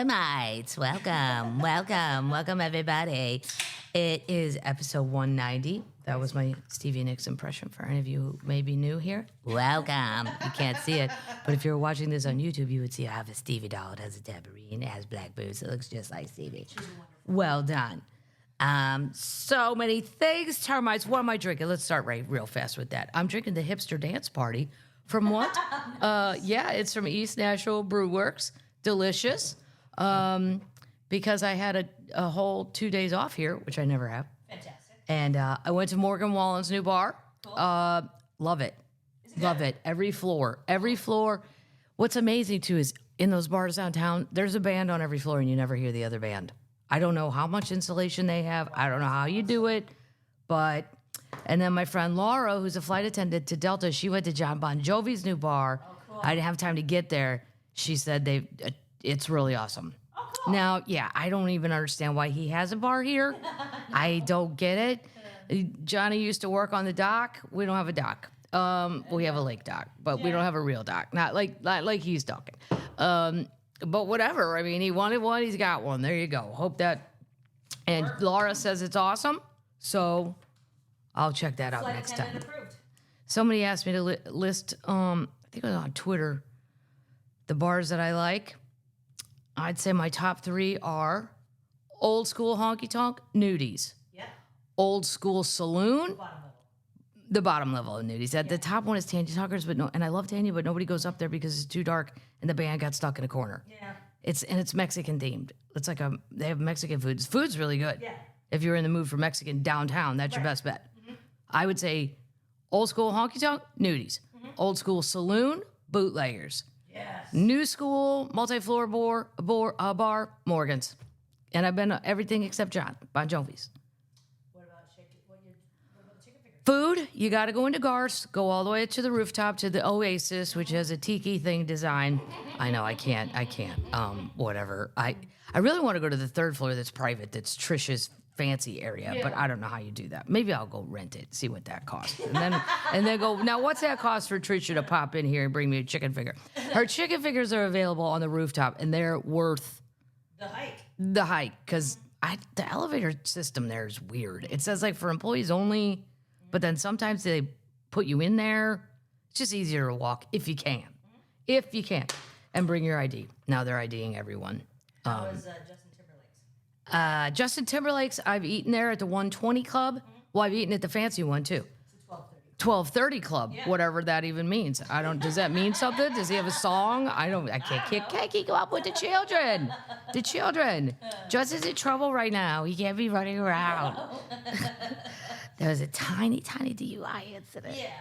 Sodomites. Welcome, everybody. It is episode 190. That was my Stevie Nicks impression for any of you who may be new here. Welcome. You can't see it, but if you're watching this on YouTube, you would see I have a Stevie doll. It has a tambourine. It has black boots. It looks just like Stevie. Well done. So many things. Termites. What am I drinking? Let's start real fast with that. I'm drinking the Hipster Dance Party. From what? Yeah, it's from East Nashville Beer Works. Delicious. Because I had a whole 2 days off here, which I never have. Fantastic. And I went to Morgan Wallen's new bar. Cool. Love it. Love it. Every floor. What's amazing, too, is in those bars downtown, there's a band on every floor, and you never hear the other band. I don't know how much insulation they have. I don't know how you do it. But, and then my friend Laura, who's a flight attendant to Delta, she went to John Bon Jovi's new bar. Oh, cool. I didn't have time to get there. She said it's really awesome. Oh, cool. Now, yeah, I don't even understand why he has a bar here. I don't get it. Johnny used to work on the dock. We don't have a dock. We have a lake dock, but we don't have a real dock. Not like he's docking. But whatever. I mean, he wanted one. He's got one. There you go. Hope that. And Laura says it's awesome. So I'll check that out next time. Approved. Somebody asked me to list, I think it was on Twitter, the bars that I like. I'd say my top three are old school honky tonk, nudies. Yeah. Old school saloon, Bottom level. the bottom level of nudies. The top one is Tanya Tucker's, and I love Tanya, but nobody goes up there because it's too dark and the band got stuck in a corner. Yeah. It's Mexican themed. It's like they have Mexican food. Food's really good. Yeah. If you're in the mood for Mexican downtown, that's your best bet. Mm-hmm. I would say old school honky tonk, nudies. Mm-hmm. Old school saloon, bootleggers. Yes. New school, multi-floor bar, Morgan's. And I've been everything except Bon Jovi's. What about chicken? What about the chicken finger? Food, you got to go into Garth's, go all the way to the rooftop to the Oasis, which has a tiki thing design. I know, I can't. Whatever. I really want to go to the third floor that's private, that's Trisha's fancy area, but I don't know how you do that. Maybe I'll go rent it, see what that costs. And then go, now what's that cost for Trisha to pop in here and bring me a chicken finger? Her chicken fingers are available on the rooftop, and they're worth The hike. because the elevator system there is weird. It says like for employees only, but then sometimes they put you in there. It's just easier to walk if you can. If you can. And bring your ID. Now they're IDing everyone. How was Justin Timberlake's? Justin Timberlake's, I've eaten there at the 120 Club. Well, I've eaten at the fancy one too. It's a 12:30. 12:30 Club, Yeah. whatever that even means. Does that mean something? Does he have a song? I can't keep up with the children. The children. Justin's in trouble right now. He can't be running around. There was a tiny DUI incident. Yeah.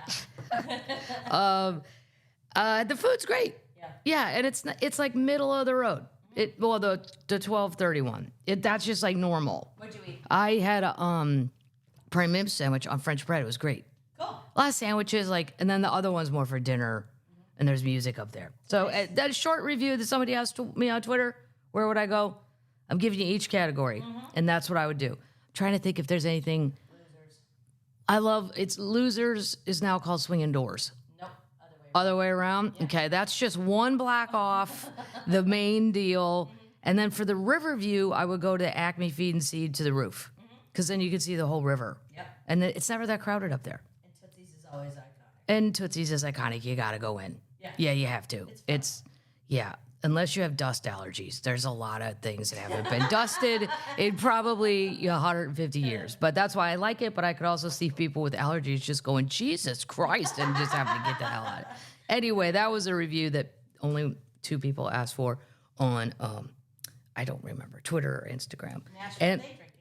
The food's great. Yeah, and it's like middle of the road. The 12:30 one. That's just like normal. What'd you eat? I had a prime rib sandwich on French bread. It was great. Cool. A lot of sandwiches, and then the other one's more for dinner, and there's music up there. So that short review that somebody asked me on Twitter, where would I go? I'm giving you each category, and that's what I would do. I'm trying to think if there's anything. Losers. Losers is now called Swinging Doors. Nope. Other way around? Yeah. Okay, that's just one block off the main deal. And then for the Riverview, I would go to Acme Feed and Seed to the roof, because then you can see the whole river. Yep. And it's never that crowded up there. And Tootsie's is always iconic. And Tootsie's is iconic. You got to go in. Yeah. You have to. Unless you have dust allergies. There's a lot of things that haven't been dusted in probably 150 years. But that's why I like it. But I could also see people with allergies just going, Jesus Christ, and just having to get the hell out. Anyway, that was a review that only 2 people asked for on, I don't remember, Twitter or Instagram.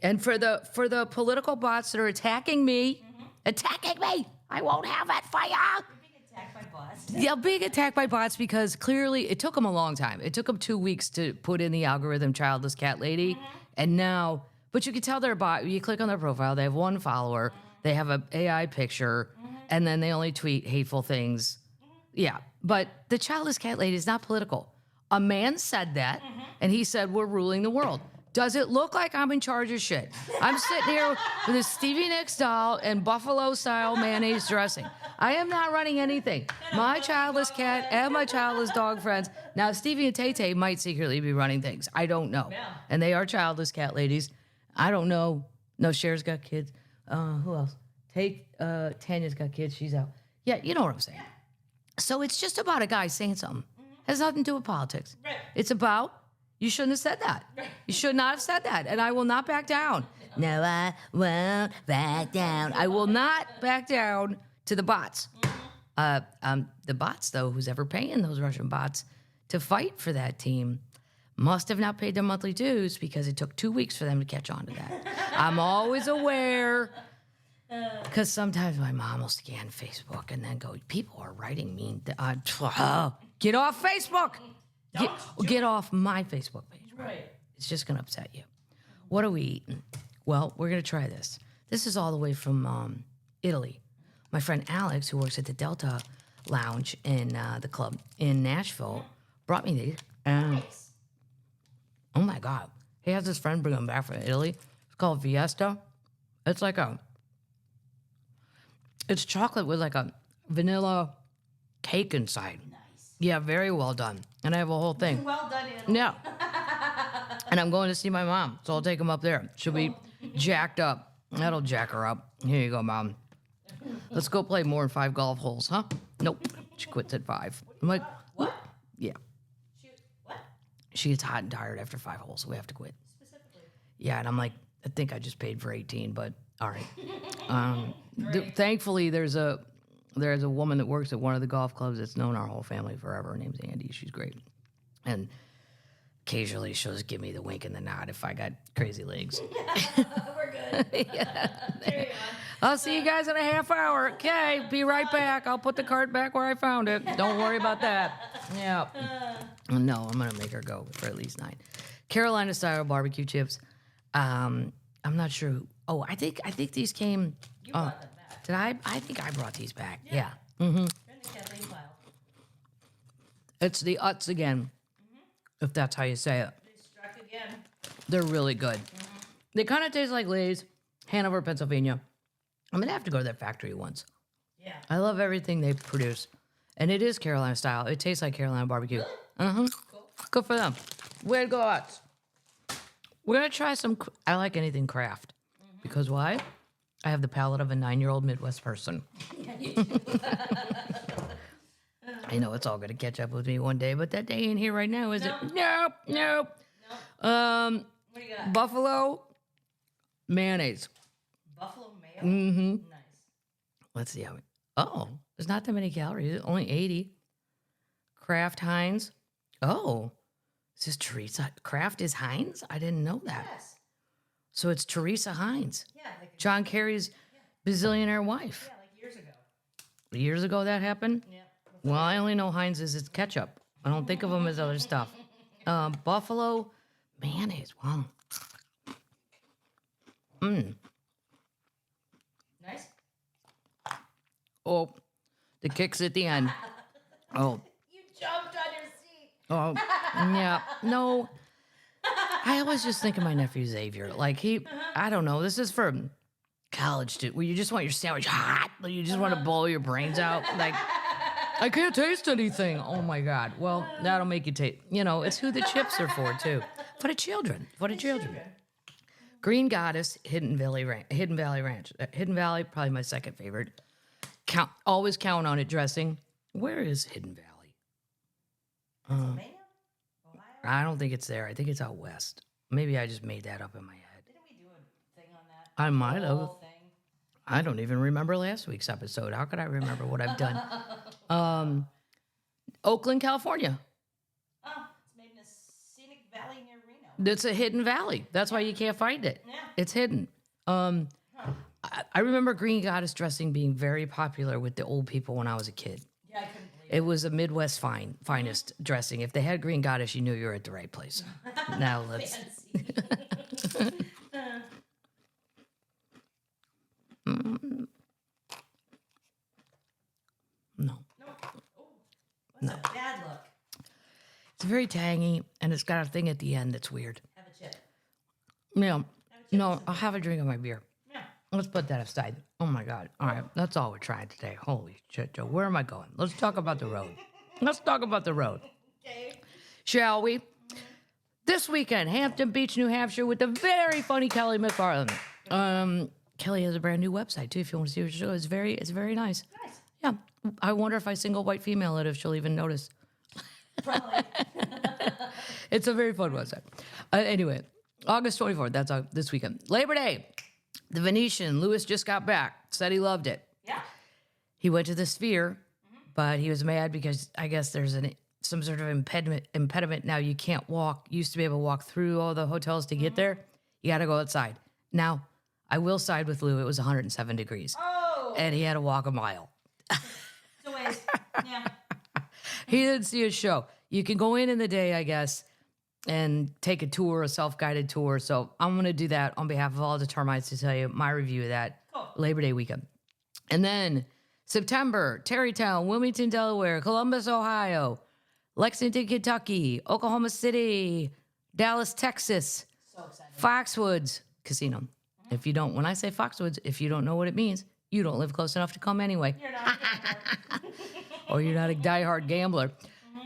And for the political bots that are attacking me, I won't have it for ya. Attacked by bots. Yeah, being attacked by bots because clearly it took them a long time. It took them 2 weeks to put in the algorithm childless cat lady. And now, but you can tell they're bot. You click on their profile, they have 1 follower, they have an AI picture, and then they only tweet hateful things. Yeah, but the childless cat lady is not political. A man said that, and he said, we're ruling the world. Does it look like I'm in charge of shit? I'm sitting here with a Stevie Nicks doll and buffalo-style mayonnaise dressing. I am not running anything. My childless cat and my childless dog friends. Now, Stevie and Tay-Tay might secretly be running things. I don't know. Yeah. And they are childless cat ladies. I don't know. No, Cher's got kids. Who else? Tanya's got kids. She's out. Yeah, you know what I'm saying. So it's just about a guy saying something. Has nothing to do with politics. Right. It's about, you shouldn't have said that. You should not have said that. And I will not back down. No, I won't back down. I will not back down to the bots. The bots, though, who's ever paying those Russian bots to fight for that team must have not paid their monthly dues because it took 2 weeks for them to catch on to that. I'm always aware. Because sometimes my mom will scan Facebook and then go, people are writing mean. Get off Facebook. Get off my Facebook page. Right. It's just going to upset you. What are we eating? Well, we're going to try this. This is all the way from Italy. My friend Alex, who works at the Delta Lounge in the club in Nashville, brought me these. Nice. Oh, my God. He has his friend bring them back from Italy. It's called Fiesta. It's like it's chocolate with like a vanilla cake inside. Nice. Yeah, very well done. And I have a whole thing. Well done, Anna. Yeah. And I'm going to see my mom, so I'll take him up there. She'll be jacked up. That'll jack her up. Here you go, Mom. Let's go play more than 5 golf holes, huh? Nope. She quits at 5. I'm like, What? yeah. What? She gets hot and tired after 5 holes, so we have to quit. Specifically. Yeah, and I'm like, I think I just paid for 18, but all right. Thankfully, there's a woman that works at one of the golf clubs that's known our whole family forever. Her name's Andy. She's great. And occasionally she'll just give me the wink and the nod if I got crazy legs. We're good. Carry on. I'll see you guys in a half hour. Okay, be right back. I'll put the cart back where I found it. Don't worry about that. Yeah. No, I'm going to make her go for at least 9. Carolina-style barbecue chips. I'm not sure. I think these came. You brought them back. Did I? I think I brought these back. Yeah. They're in the Kathleen pile. It's the Utz again, if that's how you say it. They struck again. They're really good. They kind of taste like Lay's, Hanover, Pennsylvania. I'm going to have to go to that factory once. Yeah. I love everything they produce. And it is Carolina style. It tastes like Carolina barbecue. Cool. Good for them. Way to go, Utz. We're going to try some. I like anything Kraft. Because why? I have the palate of a 9-year-old Midwest person. Yeah, you do. I know it's all going to catch up with me one day, but that day ain't here right now, is it? Nope. Nope. What do you got? Buffalo mayonnaise. Buffalo mayo? Mm-hmm. Nice. Let's see how we. Oh, there's not that many calories. Only 80. Kraft Heinz. Oh, is this Teresa? Kraft is Heinz? I didn't know that. Yes. So it's Teresa Heinz, Yeah, like, John Kerry's bazillionaire wife. yeah, like years ago. Years ago that happened? Yeah. Well, I only know Heinz is its ketchup. I don't think of them as other stuff. Buffalo mayonnaise. Wow. Nice. Oh, the kicks at the end. Oh, You jumped on your seat. oh, yeah. No, I always just think of my nephew Xavier. Like I don't know. This is for college student where you just want your sandwich hot. Like you just want to blow your brains out. Like I can't taste anything. Oh my God. Well, that'll make you taste. You know, it's who the chips are for too. For the children. For the children. Green Goddess, Hidden Valley Ranch. Hidden Valley, probably my second favorite. Always count on it dressing. Where is Hidden Valley? Pennsylvania? Ohio? I don't think it's there. I think it's out west. Maybe I just made that up in my head. Didn't we do a thing on that? I might have. Whole thing? I don't even remember last week's episode. How could I remember what I've done? Oakland, California. Oh, it's made in a scenic valley near Reno. It's a hidden valley. That's why you can't find it. Yeah. It's hidden. I remember Green Goddess dressing being very popular with the old people when I was a kid. Yeah, I couldn't believe It was a Midwest finest dressing. If they had Green Goddess, you knew you were at the right place. Now let's. Fancy. No. What's a bad look? It's very tangy, and it's got a thing at the end that's weird. Have a chip. Yeah. No, I'll have a drink of my beer. Yeah. Let's put that aside. Oh my God. All right. That's all we're trying today. Holy shit, Joe. Where am I going? Let's talk about the road. Let's talk about the road. Okay. Shall we? This weekend, Hampton Beach, New Hampshire, with the very funny Kelly McFarland. Kelly has a brand new website too. If you want to see what she does, it's very nice. Nice. Yeah, I wonder if I single white female it, if she'll even notice. Probably. It's a very fun website. Anyway, August 24th. That's this weekend. Labor Day, the Venetian. Lewis just got back. Said he loved it. Yeah. He went to the Sphere, but he was mad because I guess there's some sort of impediment now. You can't walk. You used to be able to walk through all the hotels to get there. You got to go outside. Now, I will side with Lou. It was 107 degrees. Oh. And he had to walk a mile. It's a waste. Yeah. He didn't see his show. You can go in the day, I guess, and take a tour, a self-guided tour. So I'm going to do that on behalf of all the termites to tell you my review of that Labor Day weekend. And then September, Tarrytown, Wilmington, Delaware, Columbus, Ohio, Lexington, Kentucky, Oklahoma City, Dallas, Texas, So excited. Foxwoods Casino. If you don't, when I say Foxwoods, if you don't know what it means, you don't live close enough to come anyway. You're not a gambler. Or you're not a diehard gambler.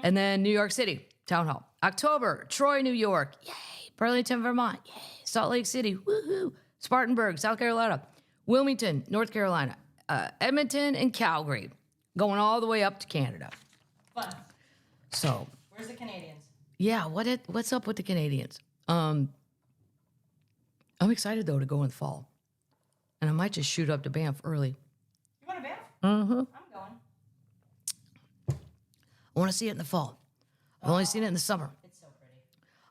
And then New York City, Town Hall. October, Troy, New York. Yay. Burlington, Vermont. Yay. Salt Lake City. Woohoo. Spartanburg, South Carolina. Wilmington, North Carolina. Edmonton and Calgary. Going all the way up to Canada. Fun. So, Where's the Canadians? yeah, what's up with the Canadians? I'm excited, though, to go in the fall. And I might just shoot up to Banff early. You want to Banff? Mm-hmm. I'm going. I want to see it in the fall. I've only seen it in the summer. It's so pretty.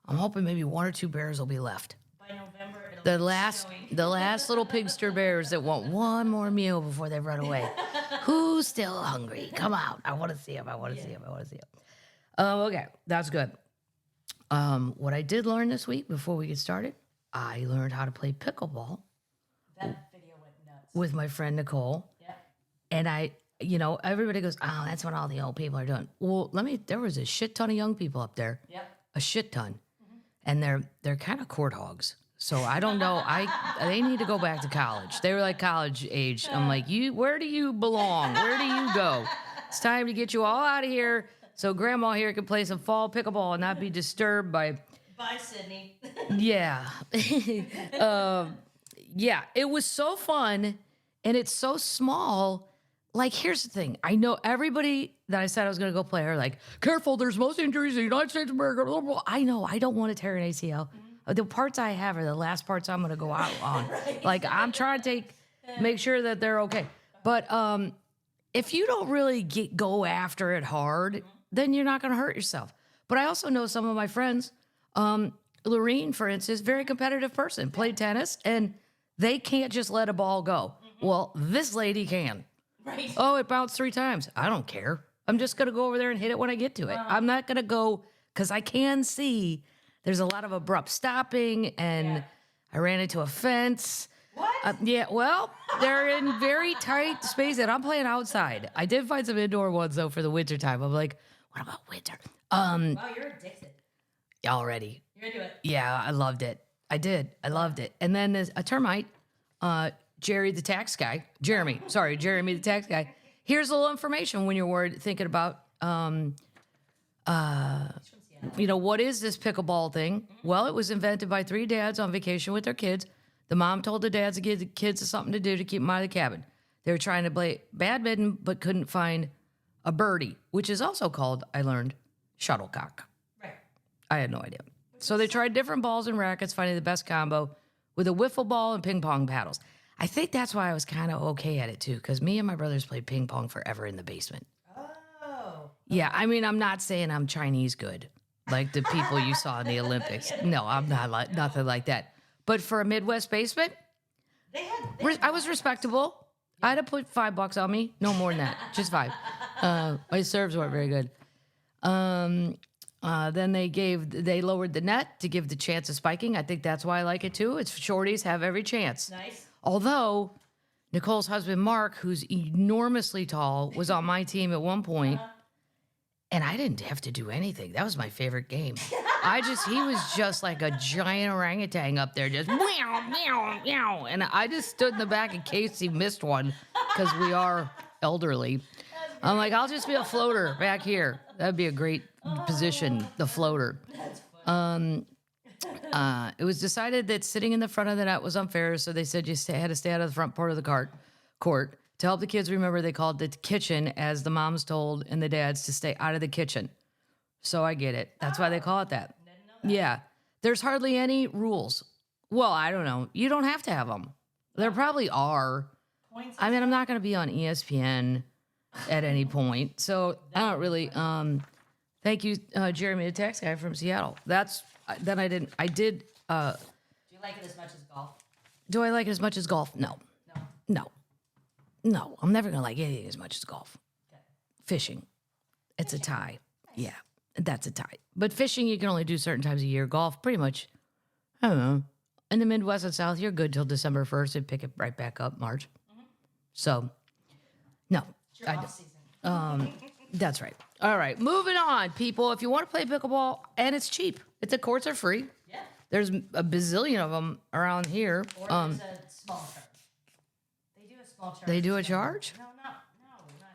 I'm hoping maybe 1 or 2 bears will be left. By November, it'll The be last snowy. little pigster bears that want one more meal before they run away. Who's still hungry? Come out. I want to see them. I want to see them. I want to see them. Okay, that's good. What I did learn this week before we get started, I learned how to play pickleball That video went nuts. with my friend Nicole. Yeah. And everybody goes, oh, that's what all the old people are doing. Well, there was a shit ton of young people up there. Yep. A shit ton. And they're kind of court hogs. So I don't know. They need to go back to college. They were like college age. I'm like, where do you belong? Where do you go? It's time to get you all out of here so grandma here can play some fall pickleball and not be disturbed by, Bye, Sydney. yeah. Yeah, it was so fun and it's so small. Like, here's the thing. I know everybody that I said I was going to go play are like, careful, there's most injuries in the United States of America. Blah, blah. I know. I don't want to tear an ACL. The parts I have are the last parts I'm going to go out on. Like, I'm trying to make sure that they're okay. But if you don't really go after it hard, then you're not going to hurt yourself. But I also know some of my friends, Lorene, for instance, very competitive person, played tennis, and they can't just let a ball go. Well, this lady can. Right. Oh, it bounced 3 times. I don't care. I'm just going to go over there and hit it when I get to it. I'm not going to go because I can see there's a lot of abrupt stopping and I ran into a fence. What? Yeah, well, they're in very tight space and I'm playing outside. I did find some indoor ones though for the winter time. I'm like, what about winter? Wow, you're addicted. Already. You're into it. Yeah, I loved it. I did. I loved it. And then there's a termite, Jeremy the tax guy. Here's a little information when you're thinking about, what is this pickleball thing? Well, it was invented by 3 dads on vacation with their kids. The mom told the dads to give the kids something to do to keep them out of the cabin. They were trying to play badminton, but couldn't find a birdie, which is also called, I learned, shuttlecock. Right. I had no idea. So they tried different balls and rackets, finding the best combo with a wiffle ball and ping pong paddles. I think that's why I was kind of okay at it too, because me and my brothers played ping pong forever in the basement. Oh. Yeah, I mean, I'm not saying I'm Chinese good, like the people you saw in the Olympics. No, I'm not nothing like that. But for a Midwest basement, I was respectable. I'd have put $5 on me, no more than that, just 5. My serves weren't very good. Then they lowered the net to give the chance of spiking. I think that's why I like it too. It's shorties have every chance. Nice. Although Nicole's husband, Mark, who's enormously tall, was on my team at one point, and I didn't have to do anything. That was my favorite game. He was just like a giant orangutan up there, just meow, meow, meow. And I just stood in the back in case he missed one, because we are elderly. I'm like, I'll just be a floater back here. That'd be a great position, the floater. It was decided that sitting in the front of the net was unfair, so they said you had to stay out of the front part of the court. To help the kids remember, they called it the kitchen, as the moms told and the dads to stay out of the kitchen. So I get it. That's why they call it that. Yeah. There's hardly any rules. Well, I don't know. You don't have to have them. There probably are. I mean, I'm not going to be on ESPN at any point. So I don't really. Thank you, Jeremy, the tax guy from Seattle. I did. Do you like it as much as golf? Do I like it as much as golf? No. No, I'm never going to like anything as much as golf. Okay. Fishing. It's a tie. Yeah, that's a tie. But fishing, you can only do certain times a year. Golf, pretty much, I don't know. In the Midwest and South, you're good till December 1st and pick it right back up March. Mm-hmm. So, no. It's your off season. That's right. All right, moving on, people. If you want to play pickleball, and it's cheap. The courts are free. Yeah. There's a bazillion of them around here. Or there's a small charge. They do a small charge. They do a charge? No, not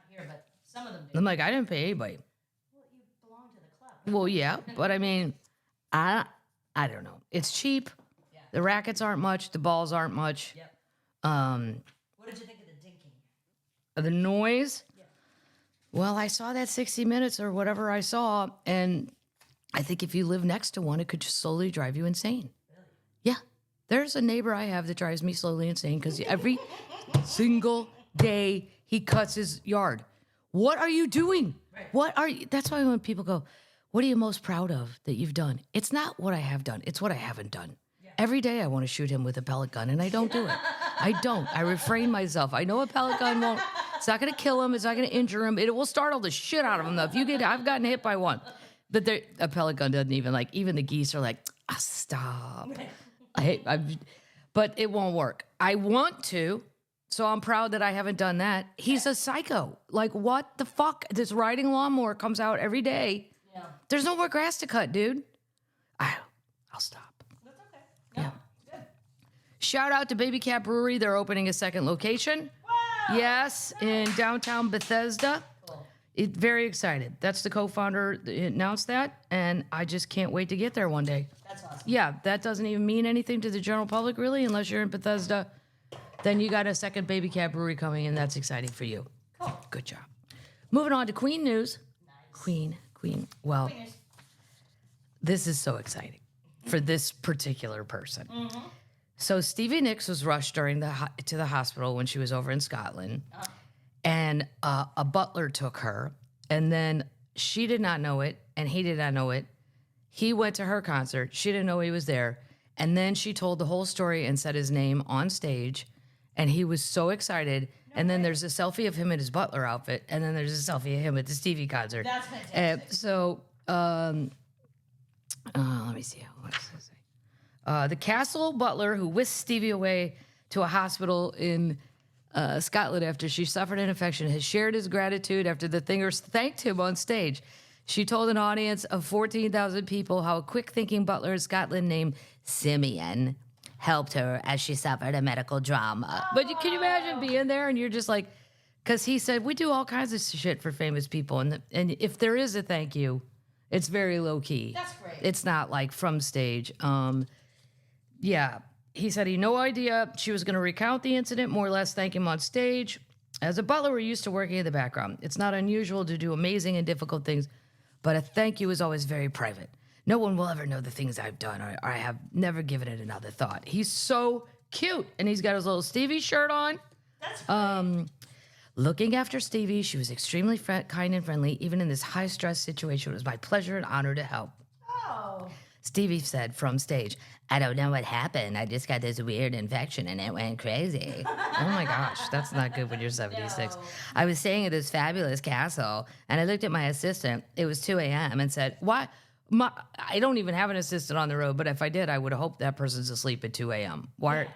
here, but some of them do. I'm like, I didn't pay anybody. Well, you belong to the club. Well, yeah, but I mean, I don't know. It's cheap. Yeah. The rackets aren't much. The balls aren't much. Yep. What did you think of the dinking? The noise. Yeah. Well, I saw that 60 Minutes or whatever I saw, and I think if you live next to one, it could just slowly drive you insane. Really? Yeah. There's a neighbor I have that drives me slowly insane because every single day he cuts his yard. What are you doing? Right. That's why when people go, what are you most proud of that you've done? It's not what I have done. It's what I haven't done. Yeah. Every day I want to shoot him with a pellet gun, and I don't do it. I don't. I refrain myself. I know a pellet gun won't. It's not going to kill him. It's not going to injure him. It will startle the shit out of him, though. I've gotten hit by one. But a pellet gun doesn't even the geese are like, stop. But it won't work. I want to, so I'm proud that I haven't done that. He's a psycho. Like, what the fuck? This riding lawnmower comes out every day. Yeah. There's no more grass to cut, dude. I'll stop. That's okay. No, yeah. Good. Shout out to Baby Cat Brewery. They're opening a second location. Wow. Yes, in downtown Bethesda. Very excited. That's the co-founder that announced that, and I just can't wait to get there one day. That's awesome. Yeah, that doesn't even mean anything to the general public, really, unless you're in Bethesda. Then you got a second Baby Cat Brewery coming, and that's exciting for you. Cool. Good job. Moving on to Queen news. Nice. Queen. Well, this is so exciting for this particular person. Mm-hmm. So Stevie Nicks was rushed to the hospital when she was over in Scotland. And a butler took her, and then she did not know it, and he did not know it. He went to her concert. She didn't know he was there. And then she told the whole story and said his name on stage, and he was so excited. And then there's a selfie of him in his butler outfit, and then there's a selfie of him at the Stevie concert. That's fantastic. Let me see. What does this say? The castle butler who whisked Stevie away to a hospital in Scotland after she suffered an infection has shared his gratitude after the singers thanked him on stage. She told an audience of 14,000 people how a quick-thinking butler in Scotland named Simeon helped her as she suffered a medical trauma. But can you imagine being there and you're just like, because he said, we do all kinds of shit for famous people. And if there is a thank you, it's very low-key. That's great. It's not like from stage. Yeah. He said he had no idea she was going to recount the incident, more or less thank him on stage. As a butler, we're used to working in the background. It's not unusual to do amazing and difficult things, but a thank you is always very private. No one will ever know the things I've done, or I have never given it another thought. He's so cute, and he's got his little Stevie shirt on. That's great. Looking after Stevie, she was extremely kind and friendly. Even in this high-stress situation, it was my pleasure and honor to help. Oh. Stevie said from stage, I don't know what happened. I just got this weird infection and it went crazy. Oh my gosh, that's not good when you're 76. No. I was staying at this fabulous castle and I looked at my assistant. It was 2 a.m. and said, why? I don't even have an assistant on the road, but if I did, I would hope that person's asleep at 2 a.m. Why? Yeah.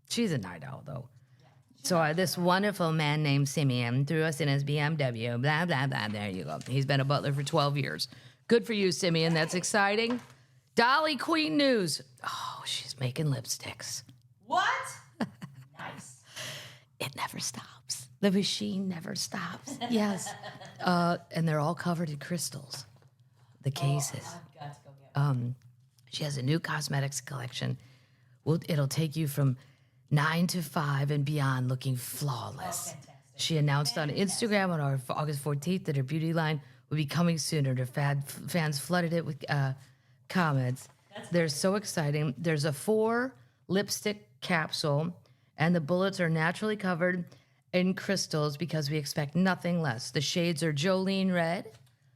She's a night owl, though. Yeah. So this wonderful man named Simeon threw us in his BMW, blah, blah, blah. There you go. He's been a butler for 12 years. Good for you, Simeon. That's exciting. Dolly Queen News. Oh, she's making lipsticks. What? Nice. It never stops. The machine never stops. Yes. And they're all covered in crystals. The cases. I've got to go get one. She has a new cosmetics collection. It'll take you from 9 to 5 and beyond looking flawless. Fantastic. She announced on Instagram on August 14th that her beauty line will be coming soon, and her fans flooded it with comments. They're so exciting. There's a 4 lipstick capsule, and the bullets are naturally covered in crystals because we expect nothing less. The shades are Jolene Red,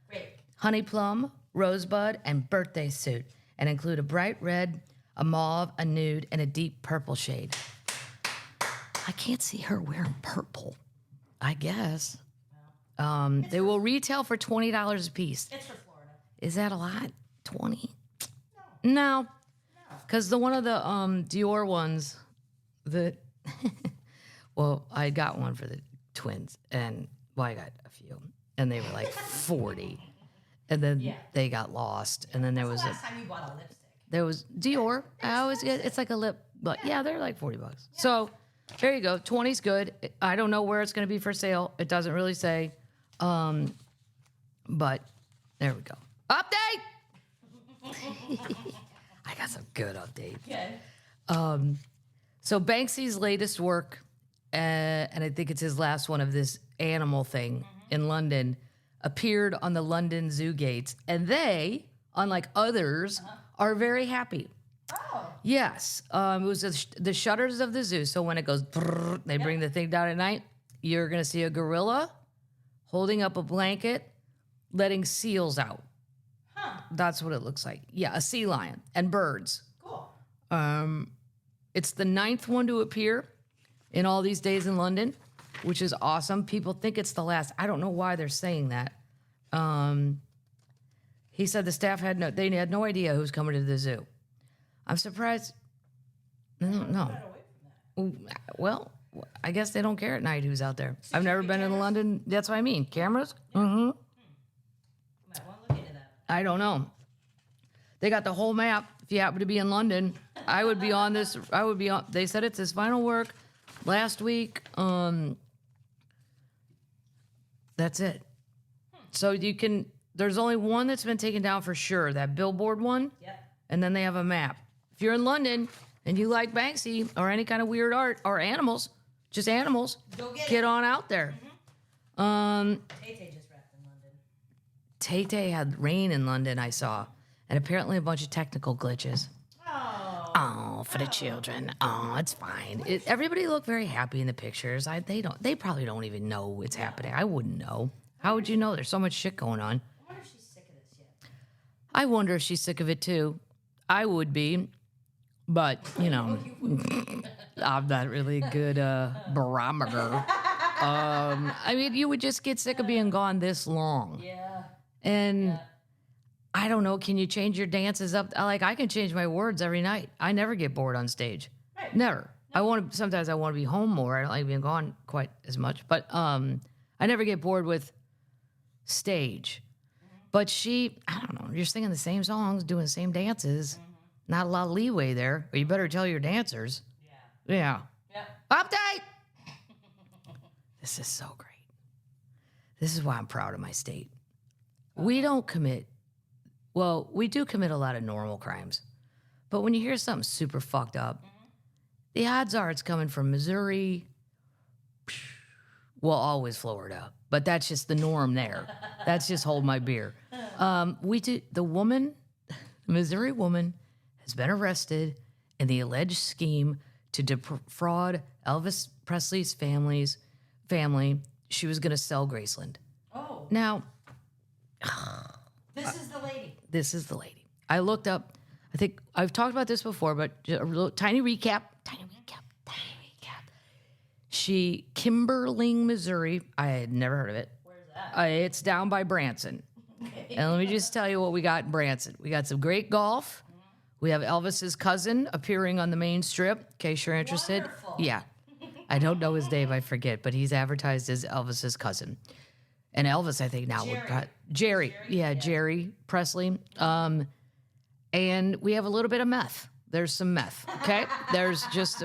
Great. Honey Plum, Rosebud, and Birthday Suit, and include a bright red, a mauve, a nude, and a deep purple shade. I can't see her wearing purple, I guess. They will retail for $20 a piece. It's for Florida. Is that a lot? 20? No. Because one of the Dior ones, well, I got one for the twins, and I got a few, and they were like 40. And then they got lost, and then there was Last time you bought a lipstick. there was Dior. I always get it's like a lip, but yeah, they're like $40. So there you go. 20's good. I don't know where it's going to be for sale. It doesn't really say, but there we go. Update. I got some good updates. Good. So Banksy's latest work, and I think it's his last one of this animal thing in London, appeared on the London Zoo gates, and they, unlike others, are very happy. Oh. Yes, it was the shutters of the zoo. So when it goes, brrr, they bring the thing down at night. You're gonna see a gorilla holding up a blanket, letting seals out. Huh. That's what it looks like. Yeah, a sea lion and birds. Cool. It's the 9th one to appear in all these days in London, which is awesome. People think it's the last. I don't know why they're saying that. He said the staff had no idea who's coming to the zoo. I'm surprised. No. Well, I guess they don't care at night who's out there. I've never been in London. That's what I mean. Cameras? Might want to look into that. I don't know. They got the whole map. If you happen to be in London, I would be on this. I would be on. They said it's his final work last week. That's it. So you can. There's only one that's been taken down for sure. That billboard one. Yep. And then they have a map. If you're in London and you like Banksy or any kind of weird art or animals, just animals, Go get get it. on out there. Tay-Tay just wrapped in London. Tay-Tay had rain in London, I saw, and apparently a bunch of technical glitches. Oh. Oh, for the children. Oh, it's fine. Everybody looked very happy in the pictures. They probably don't even know it's happening. I wouldn't know. How would you know? There's so much shit going on. I wonder if she's sick of this yet. I wonder if she's sick of it too. I would be, but you know, I'm not really a good barometer. I mean, you would just get sick of being gone this long. Yeah. And I don't know, can you change your dances up? Like, I can change my words every night. I never get bored on stage. Right. Never. Sometimes I want to be home more. I don't like being gone quite as much. But I never get bored with stage. But I don't know, you're singing the same songs, doing the same dances. Not a lot of leeway there. Or you better tell your dancers. Yeah. Yep. Update! This is so great. This is why I'm proud of my state. We don't commit, well, we do commit a lot of normal crimes. But when you hear something super fucked up, the odds are it's coming from Missouri, well, always Florida. But that's just the norm there. That's just hold my beer. The Missouri woman has been arrested in the alleged scheme to defraud Elvis Presley's family. She was going to sell Graceland. Oh. Now, This is the lady. this is the lady. I looked up, I think I've talked about this before, but a little, tiny recap. Kimberling, Missouri. I had never heard of it. Where's that? It's down by Branson. And let me just tell you what we got in Branson. We got some great golf. We have Elvis's cousin appearing on the main strip, in case you're interested. Wonderful. Yeah. I don't know his name, I forget, but he's advertised as Elvis's cousin. And Elvis, I think now would Jerry. Yeah, Jerry Presley. And and we have a little bit of meth. There's some meth, okay?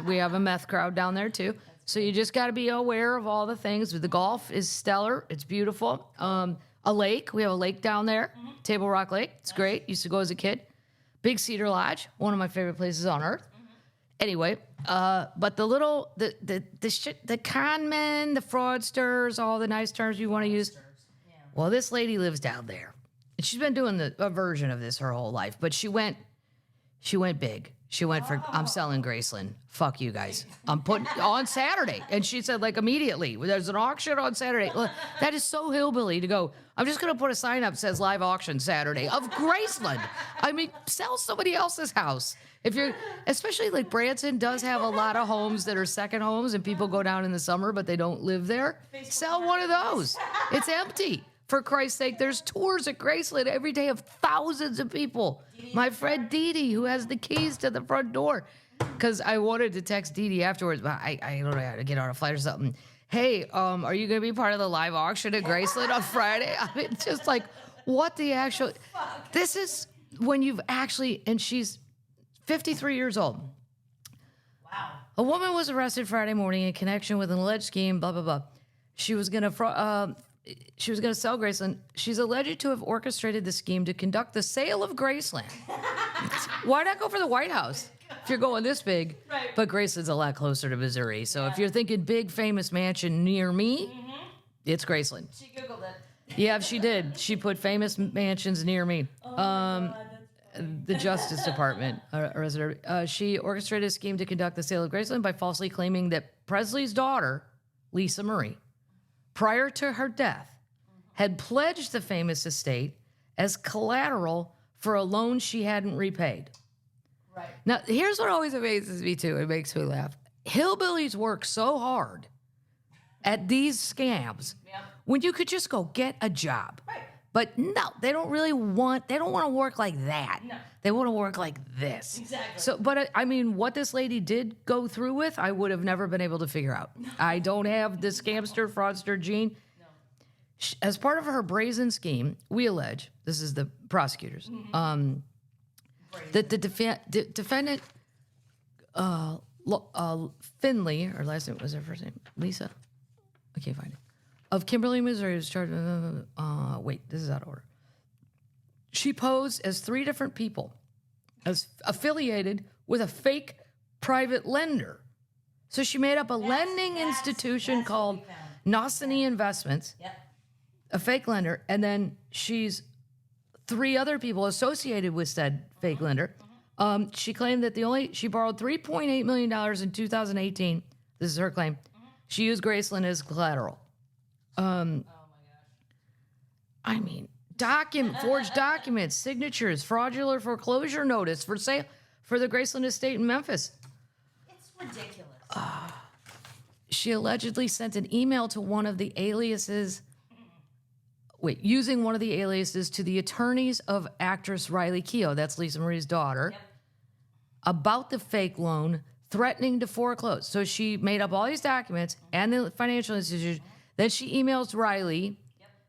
We have a meth crowd down there too. So you just got to be aware of all the things. The golf is stellar. It's beautiful. A lake. We have a lake down there, Table Rock Lake. It's great. Used to go as a kid. Big Cedar Lodge, one of my favorite places on earth. Anyway, but the con men, the fraudsters, all the nice terms you want to use. Well, this lady lives down there. And she's been doing a version of this her whole life, but she went big. She went for, I'm selling Graceland. Fuck you guys. I'm putting on Saturday. And she said, like, immediately, there's an auction on Saturday. Look, that is so hillbilly to go, I'm just going to put a sign up that says live auction Saturday of Graceland. I mean, sell somebody else's house. If you're, especially like Branson does have a lot of homes that are second homes and people go down in the summer, but they don't live there. Sell one of those. It's empty. For Christ's sake, there's tours at Graceland every day of thousands of people. My friend Dee Dee, who has the keys to the front door. Because I wanted to text Dee Dee afterwards, but I don't know how to get on a flight or something. Hey, are you going to be part of the live auction at Graceland on Friday? I mean, just like, what the actual... This is when you've actually... And she's 53 years old. Wow. A woman was arrested Friday morning in connection with an alleged scheme, blah, blah, blah. She was going to sell Graceland. She's alleged to have orchestrated the scheme to conduct the sale of Graceland. Why not go for the White House if you're going this big? Right. But Graceland's a lot closer to Missouri. So if you're thinking big, famous mansion near me, it's Graceland. She Googled it. Yeah, she did. She put famous mansions near me. The Justice Department arrested her. She orchestrated a scheme to conduct the sale of Graceland by falsely claiming that Presley's daughter, Lisa Marie, prior to her death, had pledged the famous estate as collateral for a loan she hadn't repaid. Right. Now, here's what always amazes me, too. It makes me laugh. Hillbillies work so hard at these scams when you could just go get a job. Right. But no, they don't want to work like that. No. They want to work like this. Exactly. So, but I mean, what this lady did go through with, I would have never been able to figure out. I don't have the scamster, fraudster gene. No. As part of her brazen scheme, we allege, this is the prosecutors, that the defendant, Finley, her last name was her first name, Lisa, I can't find it, of Kimberly, Missouri, was charged. Wait, this is out of order. She posed as three different people, as affiliated with a fake private lender. So she made up a lending institution called Nosany Investments, a fake lender, and then she's three other people associated with said fake lender. She claimed that she borrowed $3.8 million in 2018. This is her claim. She used Graceland as collateral. Oh my gosh. I mean, forged documents, signatures, fraudulent foreclosure notice for sale for the Graceland estate in Memphis. It's ridiculous. She allegedly sent an email to one of the aliases. Using one of the aliases to the attorneys of actress Riley Keough, that's Lisa Marie's daughter, about the fake loan, threatening to foreclose. So she made up all these documents and the financial institution. Then she emails Riley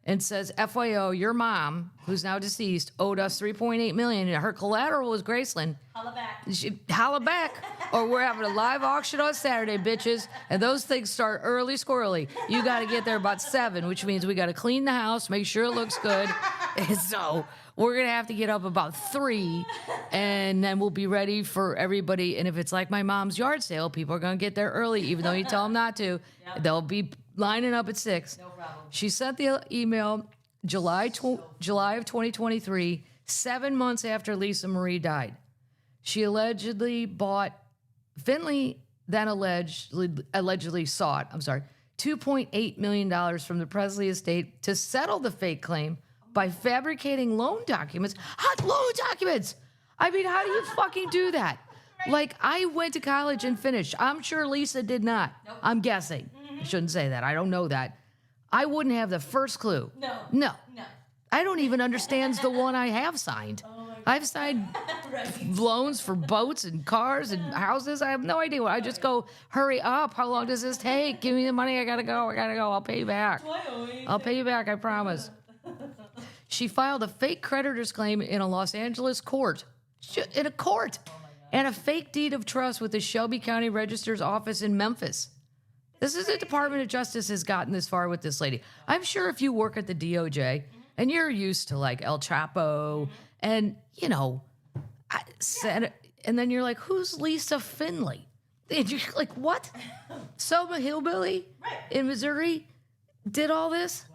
and says, FYO, your mom, who's now deceased, owed us $3.8 million. And her collateral was Graceland. Holla back. Holla back, or we're having a live auction on Saturday, bitches. And those things start early squirrely. You got to get there about 7, which means we got to clean the house, make sure it looks good. And so we're going to have to get up about 3, and then we'll be ready for everybody. And if it's like my mom's yard sale, people are going to get there early, even though you tell them not to. They'll be lining up at 6. No problem. She sent the email July of 2023, 7 months after Lisa Marie died. She allegedly Finley then allegedly sought $2.8 million from the Presley estate to settle the fake claim by fabricating loan documents. Loan documents! I mean, how do you fucking do that? Like, I went to college and finished. I'm sure Lisa did not. Nope. I'm guessing. I shouldn't say that. I don't know that. I wouldn't have the first clue. No. No. No. I don't even understand the one I have signed. Oh my God. I've signed loans for boats and cars and houses. I have no idea. I just go, hurry up. How long does this take? Give me the money. I gotta go. I'll pay you back. I'll pay you back. I promise. She filed a fake creditor's claim in a Los Angeles court in a court. And a fake deed of trust with the Shelby County Register's office in Memphis. This is the Department of Justice has gotten this far with this lady. I'm sure if you work at the DOJ and you're used to like El Chapo and, you know, and then you're like, who's Lisa Finley? And you're like, what? Selma Hillbilly in Missouri did all this?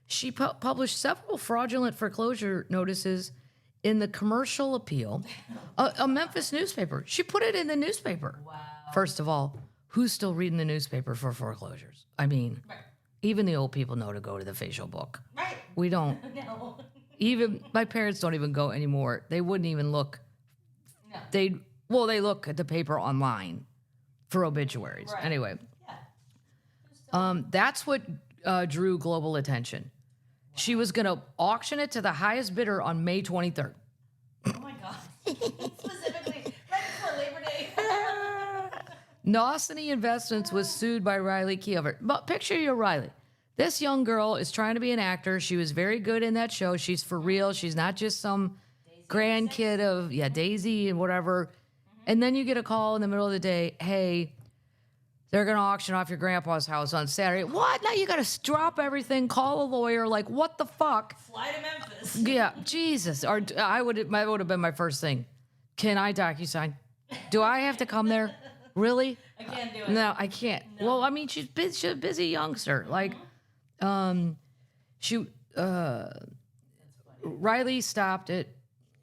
She published several fraudulent foreclosure notices in the Commercial Appeal, a Memphis newspaper. She put it in the newspaper. Wow. First of all, who's still reading the newspaper for foreclosures? I mean, even the old people know to go to the facial book. Right. We don't. No. Even my parents don't even go anymore. They wouldn't even look. No. They look at the paper online for obituaries. Right. Anyway, Yeah. that's what drew global attention. She was going to auction it to the highest bidder on May 23rd. Oh my God. Specifically, right before Labor Day. Nosany Investments was sued by Riley Keover. But picture you, Riley. This young girl is trying to be an actor. She was very good in that show. She's for real. She's not just some grandkid of, Daisy and whatever. And then you get a call in the middle of the day, hey, they're going to auction off your grandpa's house on Saturday. What? Now you got to drop everything, call a lawyer. Like, what the fuck? Fly to Memphis. Yeah, Jesus. Or that would have been my first thing. Can I DocuSign? Do I have to come there? Really? I can't do it. No, I can't. No. Well, I mean, she's a busy youngster. Like, Riley stopped it,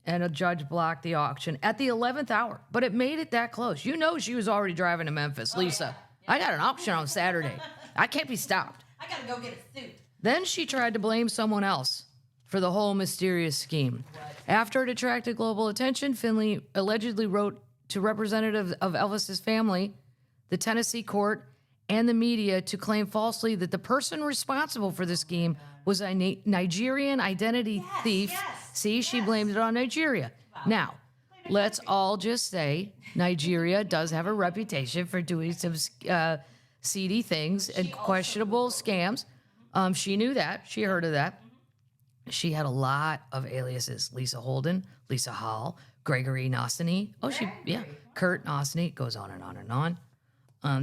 and a judge blocked the auction at the 11th hour. But it made it that close. You know she was already driving to Memphis, Lisa. I got an auction on Saturday. I can't be stopped. I gotta go get a suit. Then she tried to blame someone else for the whole mysterious scheme. After it attracted global attention, Finley allegedly wrote to representatives of Elvis's family, the Tennessee court, and the media to claim falsely that the person responsible for the scheme was a Nigerian identity thief. See, she blamed it on Nigeria. Now, let's all just say Nigeria does have a reputation for doing some seedy things and questionable scams. She knew that. She heard of that. She had a lot of aliases. Lisa Holden, Lisa Hall, Gregory Nosany. Kurt Nosany. Goes on and on and on.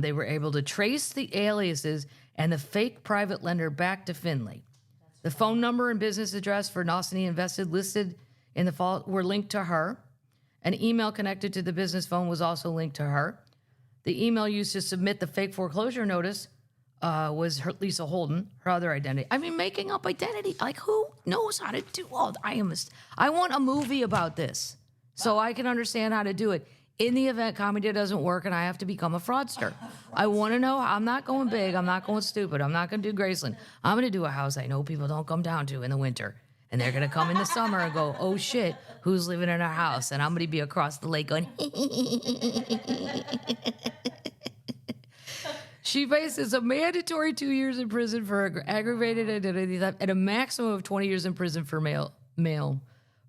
They were able to trace the aliases and the fake private lender back to Finley. The phone number and business address for Nosany Invested listed in the fall were linked to her. An email connected to the business phone was also linked to her. The email used to submit the fake foreclosure notice was Lisa Holden, her other identity. I mean, making up identity. Like, who knows how to do all? I want a movie about this so I can understand how to do it. In the event comedy doesn't work and I have to become a fraudster. I want to know. I'm not going big. I'm not going stupid. I'm not going to do Graceland. I'm going to do a house I know people don't come down to in the winter. And they're going to come in the summer and go, oh, shit, who's living in our house? And I'm going to be across the lake going, She faces a mandatory 2 years in prison for aggravated identity theft and a maximum of 20 years in prison for mail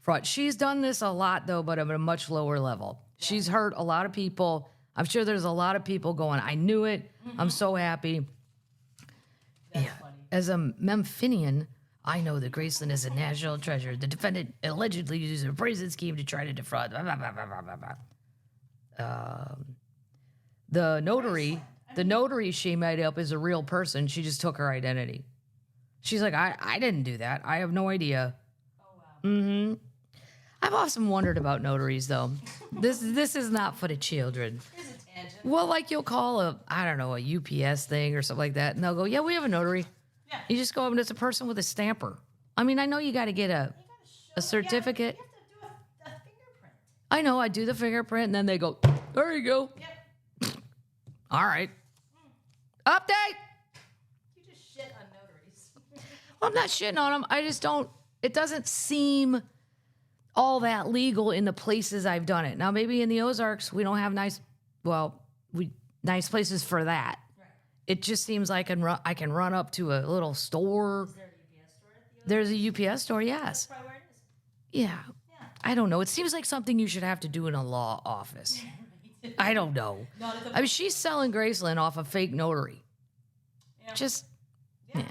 fraud. She's done this a lot, though, but at a much lower level. She's hurt a lot of people. I'm sure there's a lot of people going, I knew it. I'm so happy. That's funny. As a Memphinian, I know that Graceland is a national treasure. The defendant allegedly used a prison scheme to try to defraud. Blah, blah, blah, blah, blah, blah. The notary she made up is a real person. She just took her identity. She's like, I didn't do that. I have no idea. Oh, wow. Mm-hmm. I've often wondered about notaries, though. This is not for the children. Here's a tangent. Well, like you'll call a UPS thing or something like that, and they'll go, yeah, we have a notary. Yeah. You just go up and it's a person with a stamper. I mean, I know you got to get a certificate. You have to do a fingerprint. I know, I do the fingerprint, and then they go, there you go. Yep. All right. Update! You just shit on notaries. Well, I'm not shitting on them. I just don't, it doesn't seem all that legal in the places I've done it. Now, maybe in the Ozarks, we don't have nice places for that. Right. It just seems like I can run up to a little store. Is there a UPS store at the There's a UPS store, yes. That's probably where it is. Yeah. Yeah. I don't know. It seems like something you should have to do in a law office. I don't know. Not at the I mean, she's selling Graceland off a fake notary. Yeah. Just, Yeah.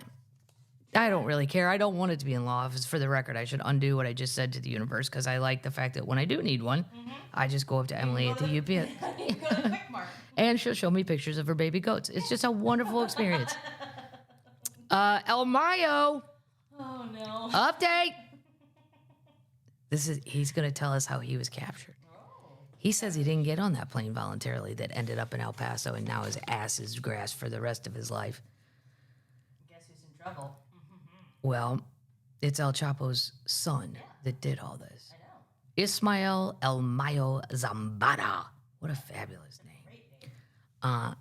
I don't really care. I don't want it to be in law office. For the record, I should undo what I just said to the universe because I like the fact that when I do need one, I just go up to Emily at the UPS. You go to the Quick Mart. And she'll show me pictures of her baby goats. It's just a wonderful experience. El Mayo, Oh no. update. He's going to tell us how he was captured. He says he didn't get on that plane voluntarily that ended up in El Paso, and now his ass is grass for the rest of his life. Guess who's in trouble? Well, it's El Chapo's son that did all this. I know. Ismael El Mayo Zambada. What a fabulous name. Great name.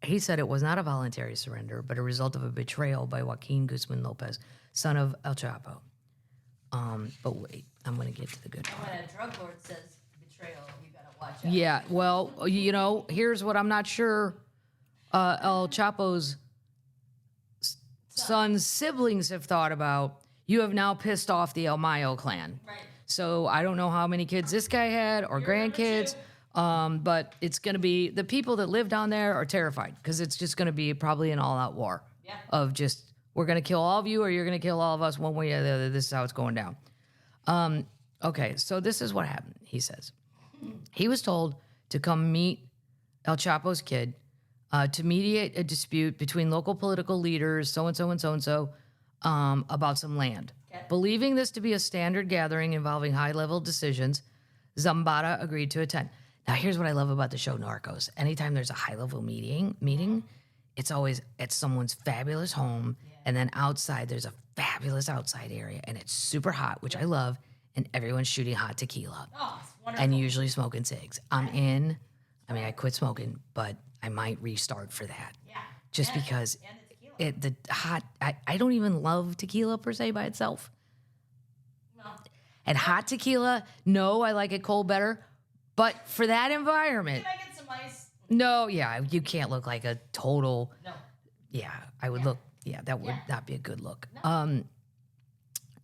He said it was not a voluntary surrender, but a result of a betrayal by Joaquin Guzman Lopez, son of El Chapo. But wait, I'm going to get to the good part. When a drug lord says betrayal, you gotta watch out. Yeah, well, here's what I'm not sure El Chapo's son's siblings have thought about. You have now pissed off the El Mayo clan. Right. So I don't know how many kids this guy had or grandkids. But it's going to be the people that live down there are terrified because it's just going to be probably an all-out war of just we're going to kill all of you or you're going to kill all of us one way or the other. This is how it's going down. Okay, so this is what happened. He says he was told to come meet El Chapo's kid to mediate a dispute between local political leaders, so and so and so and so, about some land. Okay. Believing this to be a standard gathering involving high-level decisions, Zambada agreed to attend. Now, here's what I love about the show Narcos. Anytime there's a high-level meeting, it's always at someone's fabulous home, and then outside there's a fabulous outside area, and it's super hot, which I love, and everyone's shooting hot tequila. Oh, it's wonderful. And usually smoking cigs. I'm in. I mean, I quit smoking, but I might restart for that. Yeah. Just because And the tequila. I don't even love tequila per se by itself. No. And hot tequila, no, I like it cold better. But for that environment, Can I get some ice? no, yeah, you can't look like a total, No. yeah, I would look, that would not be a good look.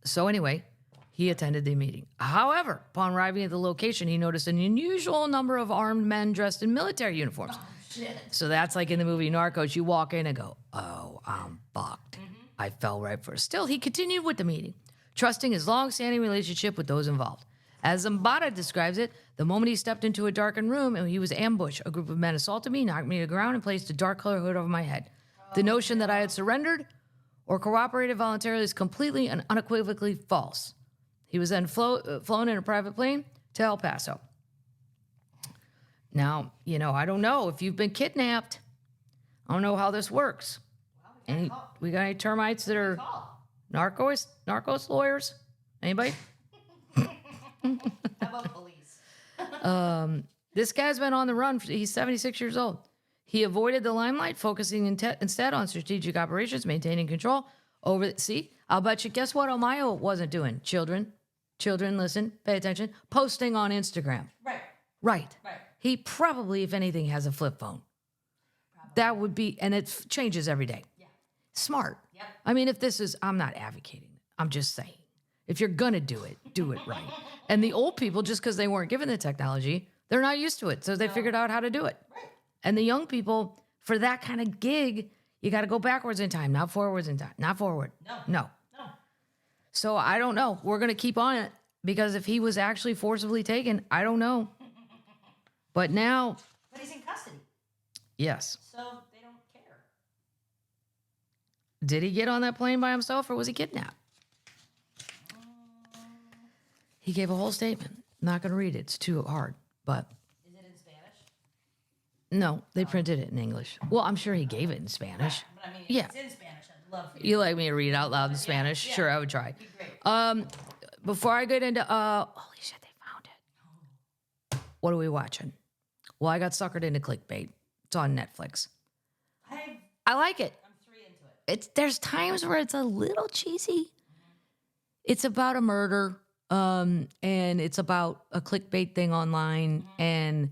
So anyway, he attended the meeting. However, upon arriving at the location, he noticed an unusual number of armed men dressed in military uniforms. Oh, shit. So that's like in the movie Narcos, you walk in and go, oh, I'm fucked. I fell right for it. Still, he continued with the meeting, trusting his long-standing relationship with those involved. As Zambada describes it, the moment he stepped into a darkened room and he was ambushed, a group of men assaulted me, knocked me to the ground, and placed a dark color hood over my head. The notion that I had surrendered or cooperated voluntarily is completely and unequivocally false. He was then flown in a private plane to El Paso. Now, I don't know if you've been kidnapped. I don't know how this works. We got any termites that are narcos lawyers? Anybody? How about police? This guy's been on the run. He's 76 years old. He avoided the limelight, focusing instead on strategic operations, maintaining control over. See, I'll bet you. Guess what? Mayo wasn't doing. Children, listen, pay attention. Posting on Instagram. Right. He probably, if anything, has a flip phone. That would be, and it changes every day. Yeah. Smart. Yep. I mean, if this is, I'm not advocating. I'm just saying, if you're gonna do it right. And the old people, just because they weren't given the technology, they're not used to it, so they figured out how to do it. Right. And the young people, for that kind of gig, you got to go backwards in time, not forwards in time, not forward. No. So I don't know. We're gonna keep on it because if he was actually forcibly taken, I don't know. But now, But he's in custody, yes. so they don't care. Did he get on that plane by himself or was he kidnapped? He gave a whole statement. Not going to read it. It's too hard. But Is it in Spanish? no, they printed it in English. Well, I'm sure he gave it in Spanish. But I mean, if Yeah. it's in Spanish, I'd love for you. You like me to read out loud in Spanish? yeah. Sure, I would try. It'd be great. Before I get into, holy shit, they found it. What are we watching? Well, I got suckered into clickbait. It's on Netflix. I like it. I'm 3 into it. There's times where it's a little cheesy. It's about a murder, and it's about a clickbait thing online, and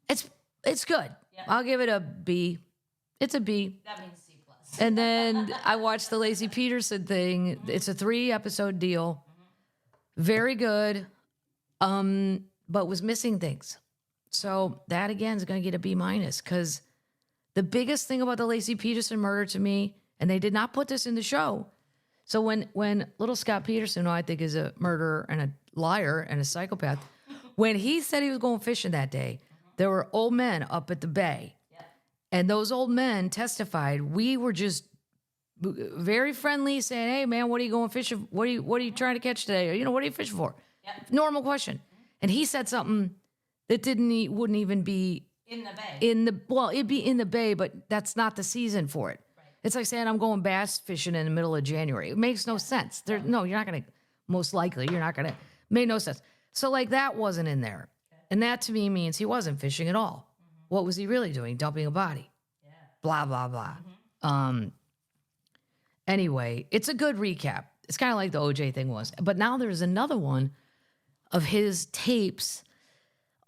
it's good. Yeah. I'll give it a B. It's a B. That means C+. And then I watched the Lacey Peterson thing. It's a 3-episode deal. Very good, but was missing things. So that, again, is going to get a B- because the biggest thing about the Lacey Peterson murder to me, And they did not put this in the show. So when little Scott Peterson, who I think is a murderer and a liar and a psychopath, when he said he was going fishing that day, there were old men up at the bay. And those old men testified, we were just very friendly, saying, "Hey, man, what are you going fishing? What are you trying to catch today? Or, what are you fishing for?" Normal question. And he said something that wouldn't even be In the bay. it'd be in the bay, but that's not the season for it. Right. It's like saying I'm going bass fishing in the middle of January. It makes no sense. No, you're not going to. Most likely, you're not going to. Made no sense. So like that wasn't in there, and that to me means he wasn't fishing at all. What was he really doing? Dumping a body. Yeah. Blah blah blah. Anyway, it's a good recap. It's kind of like the OJ thing was, but now there's another one of his tapes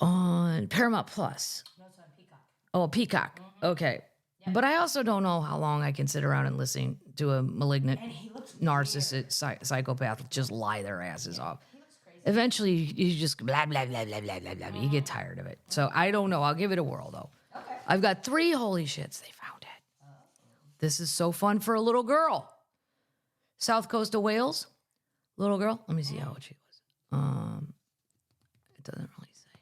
on Paramount Plus. No, it's on Peacock. Oh, Peacock. Okay. But I also don't know how long I can sit around and listen to a malignant, narcissist, psychopath just lie their asses off. He looks crazy. Eventually, you just blah, blah, blah, blah, blah, blah, blah. You get tired of it. So I don't know. I'll give it a whirl, though. Okay. I've got 3 holy shits. They found it. This is so fun for a little girl. South coast of Wales. Little girl. Let me see how old she was. It doesn't really say.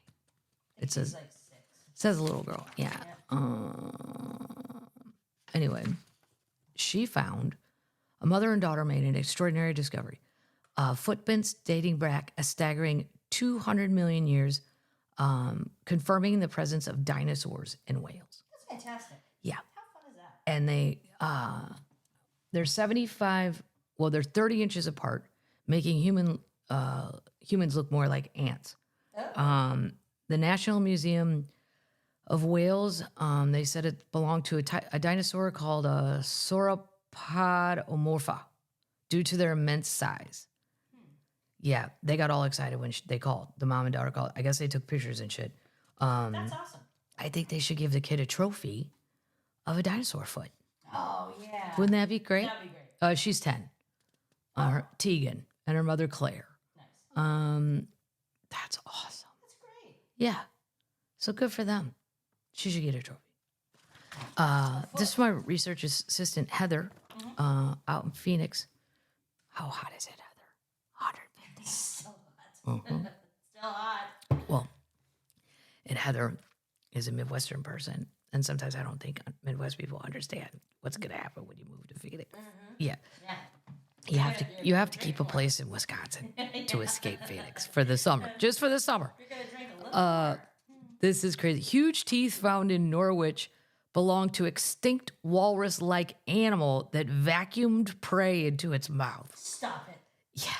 It says... Like 6. Says a little girl. Yeah. Anyway, she found a mother and daughter made an extraordinary discovery. Footprints dating back a staggering 200 million years, confirming the presence of dinosaurs in Wales. That's fantastic. Yeah. How fun is that? And they're 75, well, they're 30 inches apart, making humans look more like ants. Oh. The National Museum of Wales, they said it belonged to a dinosaur called a sauropodomorpha due to their immense size. Yeah, they got all excited when they called. The mom and daughter called. I guess they took pictures and shit. That's awesome. I think they should give the kid a trophy of a dinosaur foot. Oh, yeah. Wouldn't that be great? That'd be great. She's 10. Tegan and her mother Claire. Nice. That's awesome. That's great. Yeah. So good for them. She should get a trophy. This is my research assistant, Heather, out in Phoenix. How hot is it, Heather? 150. So hot. Still hot. Well, and Heather is a Midwestern person, and sometimes I don't think Midwest people understand what's going to happen when you move to Phoenix. Yeah. Yeah. You have to keep a place in Wisconsin to escape Phoenix for the summer, just for the summer. You're going to drink a little more. This is crazy. Huge teeth found in Norwich belong to extinct walrus-like animal that vacuumed prey into its mouth. Stop it. Yeah.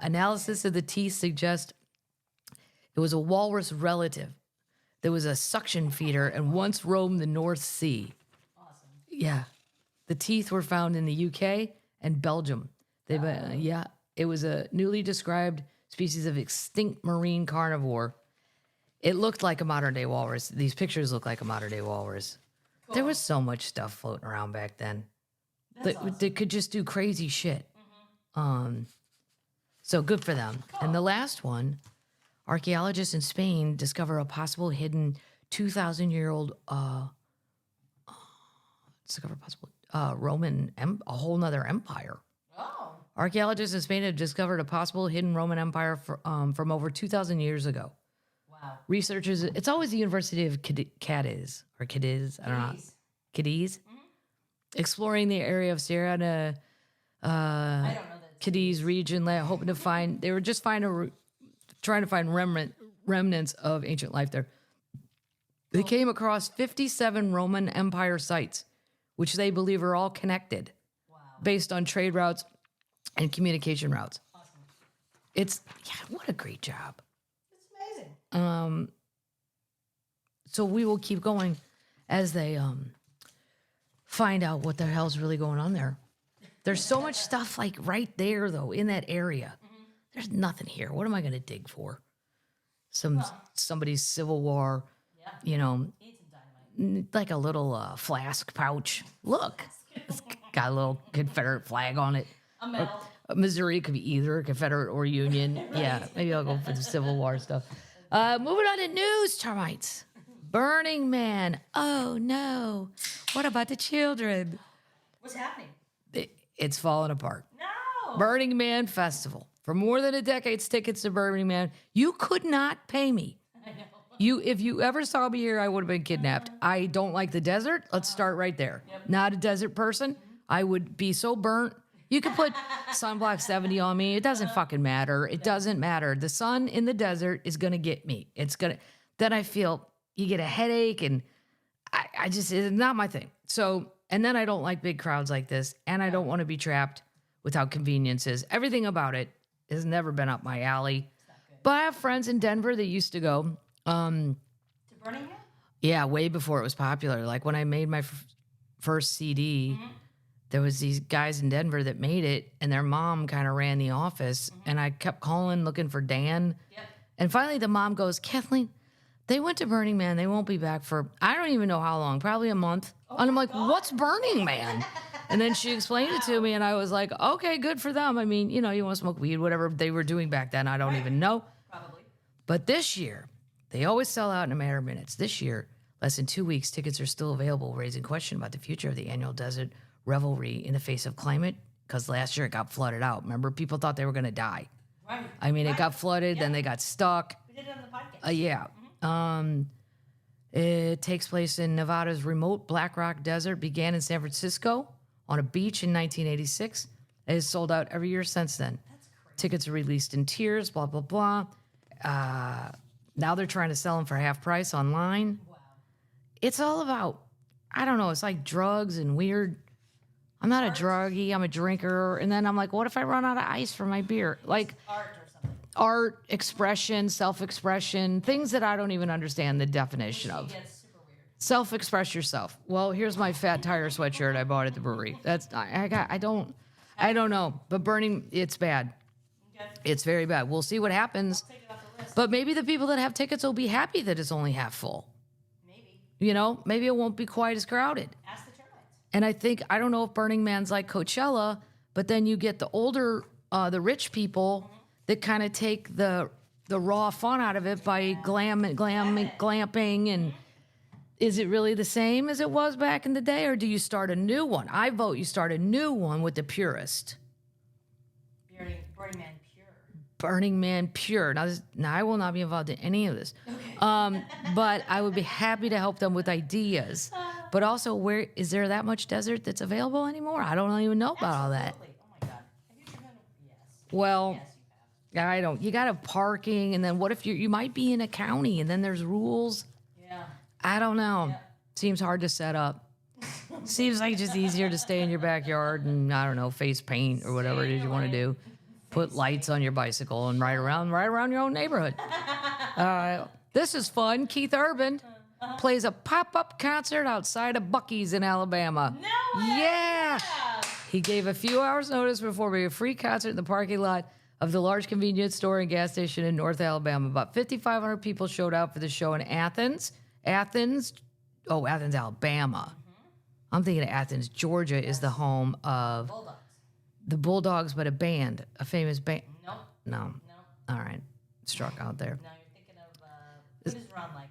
Analysis of the teeth suggests it was a walrus relative that was a suction feeder and once roamed the North Sea. Awesome. Yeah. The teeth were found in the UK and Belgium. It was a newly described species of extinct marine carnivore. It looked like a modern day walrus. These pictures look like a modern day walrus. Cool. There was so much stuff floating around back then. They could just do crazy shit. So good for them. Cool. And the last one, archaeologists in Spain discover a possible hidden 2,000-year-old Roman, a whole nother empire. Oh. Archaeologists in Spain have discovered a possible hidden Roman empire from over 2,000 years ago. Wow. Researchers, it's always the University of Cadiz, I don't know. Cadiz? Exploring the area of Sierra I don't know that. Cadiz region, hoping to find, they were just trying to find remnants of ancient life there. They came across 57 Roman Empire sites, which they believe are all connected based on trade routes and communication routes. Awesome. What a great job. It's amazing. So we will keep going as they find out what the hell's really going on there. There's so much stuff like right there though in that area. There's nothing here. What am I going to dig for? Somebody's Civil War, Need some dynamite. like a little flask pouch. Look, it's got a little Confederate flag on it. A medal. Missouri could be either Confederate or Union. Right. Yeah, maybe I'll go for the Civil War stuff. Moving on to news, termites. Burning Man. Oh no. What about the children? What's happening? It's falling apart. No. Burning Man Festival. For more than a decade, tickets to Burning Man. You could not pay me. I know. If you ever saw me here, I would have been kidnapped. I don't like the desert. Let's start right there. Not a desert person. I would be so burnt. You could put sunblock 70 on me. It doesn't fucking matter. It doesn't matter. The sun in the desert is going to get me. Then I feel you get a headache and I just, it's not my thing. So, and then I don't like big crowds like this. And I don't want to be trapped without conveniences. Everything about it has never been up my alley. But I have friends in Denver that used to go. To Burning Man? Yeah, way before it was popular. Like when I made my first CD, there was these guys in Denver that made it, and their mom kind of ran the office, and I kept calling looking for Dan. Yep. And finally the mom goes, Kathleen, they went to Burning Man. They won't be back for, I don't even know how long, probably a month. And I'm like, what's Burning Man? And then she explained it to me, and I was like, okay, good for them. I mean, you want to smoke weed, whatever they were doing back then, I don't even know. Probably. But this year, they always sell out in a matter of minutes. This year, less than 2 weeks, tickets are still available, raising question about the future of the annual desert revelry in the face of climate, because last year it got flooded out. Remember, people thought they were going to die. Right. I mean, it got flooded, then they got stuck. We did it on the podcast. Yeah. It takes place in Nevada's remote Black Rock Desert, began in San Francisco on a beach in 1986. It has sold out every year since then. That's crazy. Tickets are released in tiers, blah, blah, blah. Now they're trying to sell them for half price online. Wow. It's all about, I don't know, it's like drugs and weird. I'm not a druggie, I'm a drinker. And then I'm like, what if I run out of ice for my beer? Like Art or something. art, expression, self-expression, things that I don't even understand the definition of. It gets super weird. Self-express yourself. Well, here's my fat tire sweatshirt I bought at the brewery. I don't know. But burning, it's bad. Okay. It's very bad. We'll see what happens. Take it off the list. But maybe the people that have tickets will be happy that it's only half full. Maybe. Maybe it won't be quite as crowded. Ask the termites. And I don't know if Burning Man's like Coachella, but then you get the older, the rich people that kind of take the raw fun out of it by glamping. And is it really the same as it was back in the day, or do you start a new one? I vote you start a new one with the purest. Burning Man pure. Burning Man pure. Now I will not be involved in any of this. Okay. But I would be happy to help them with ideas. But also, where is there that much desert that's available anymore? I don't even know about all that. Absolutely. Oh my God. Have you driven? Yes. Well, Yes, you have. I don't. You got to have parking, and then what if you might be in a county, and then there's rules. Yeah. I don't know. Yeah. Seems hard to set up. Seems like just easier to stay in your backyard and I don't know, face paint or whatever it is you want to do. Put lights on your bicycle and ride around your own neighborhood. This is fun. Keith Urban plays a pop-up concert outside of Buc-ee's in Alabama. No way! Yeah. He gave a few hours notice before a free concert in the parking lot of the large convenience store and gas station in North Alabama. About 5,500 people showed out for the show in Athens, Alabama. I'm thinking of Athens, Georgia is the home of Bulldogs. the Bulldogs, but a famous band. Nope. No. No. All right. Struck out there. No, you're thinking of what is Ron like?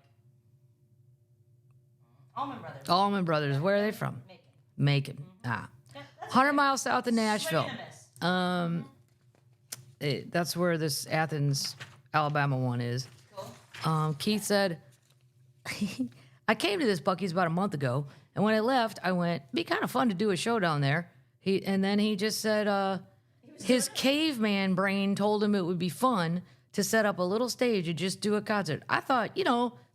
Allman Brothers. Allman Brothers, where are they from? Macon. Macon. Ah. Yeah, that's 100 miles south of Nashville. swing and a miss. That's where this Athens, Alabama one is. Cool. Keith said, I came to this Buc-ee's about a month ago, and when I left, I went, be kind of fun to do a show down there. And then he just said his caveman brain told him it would be fun to set up a little stage and just do a concert. I thought,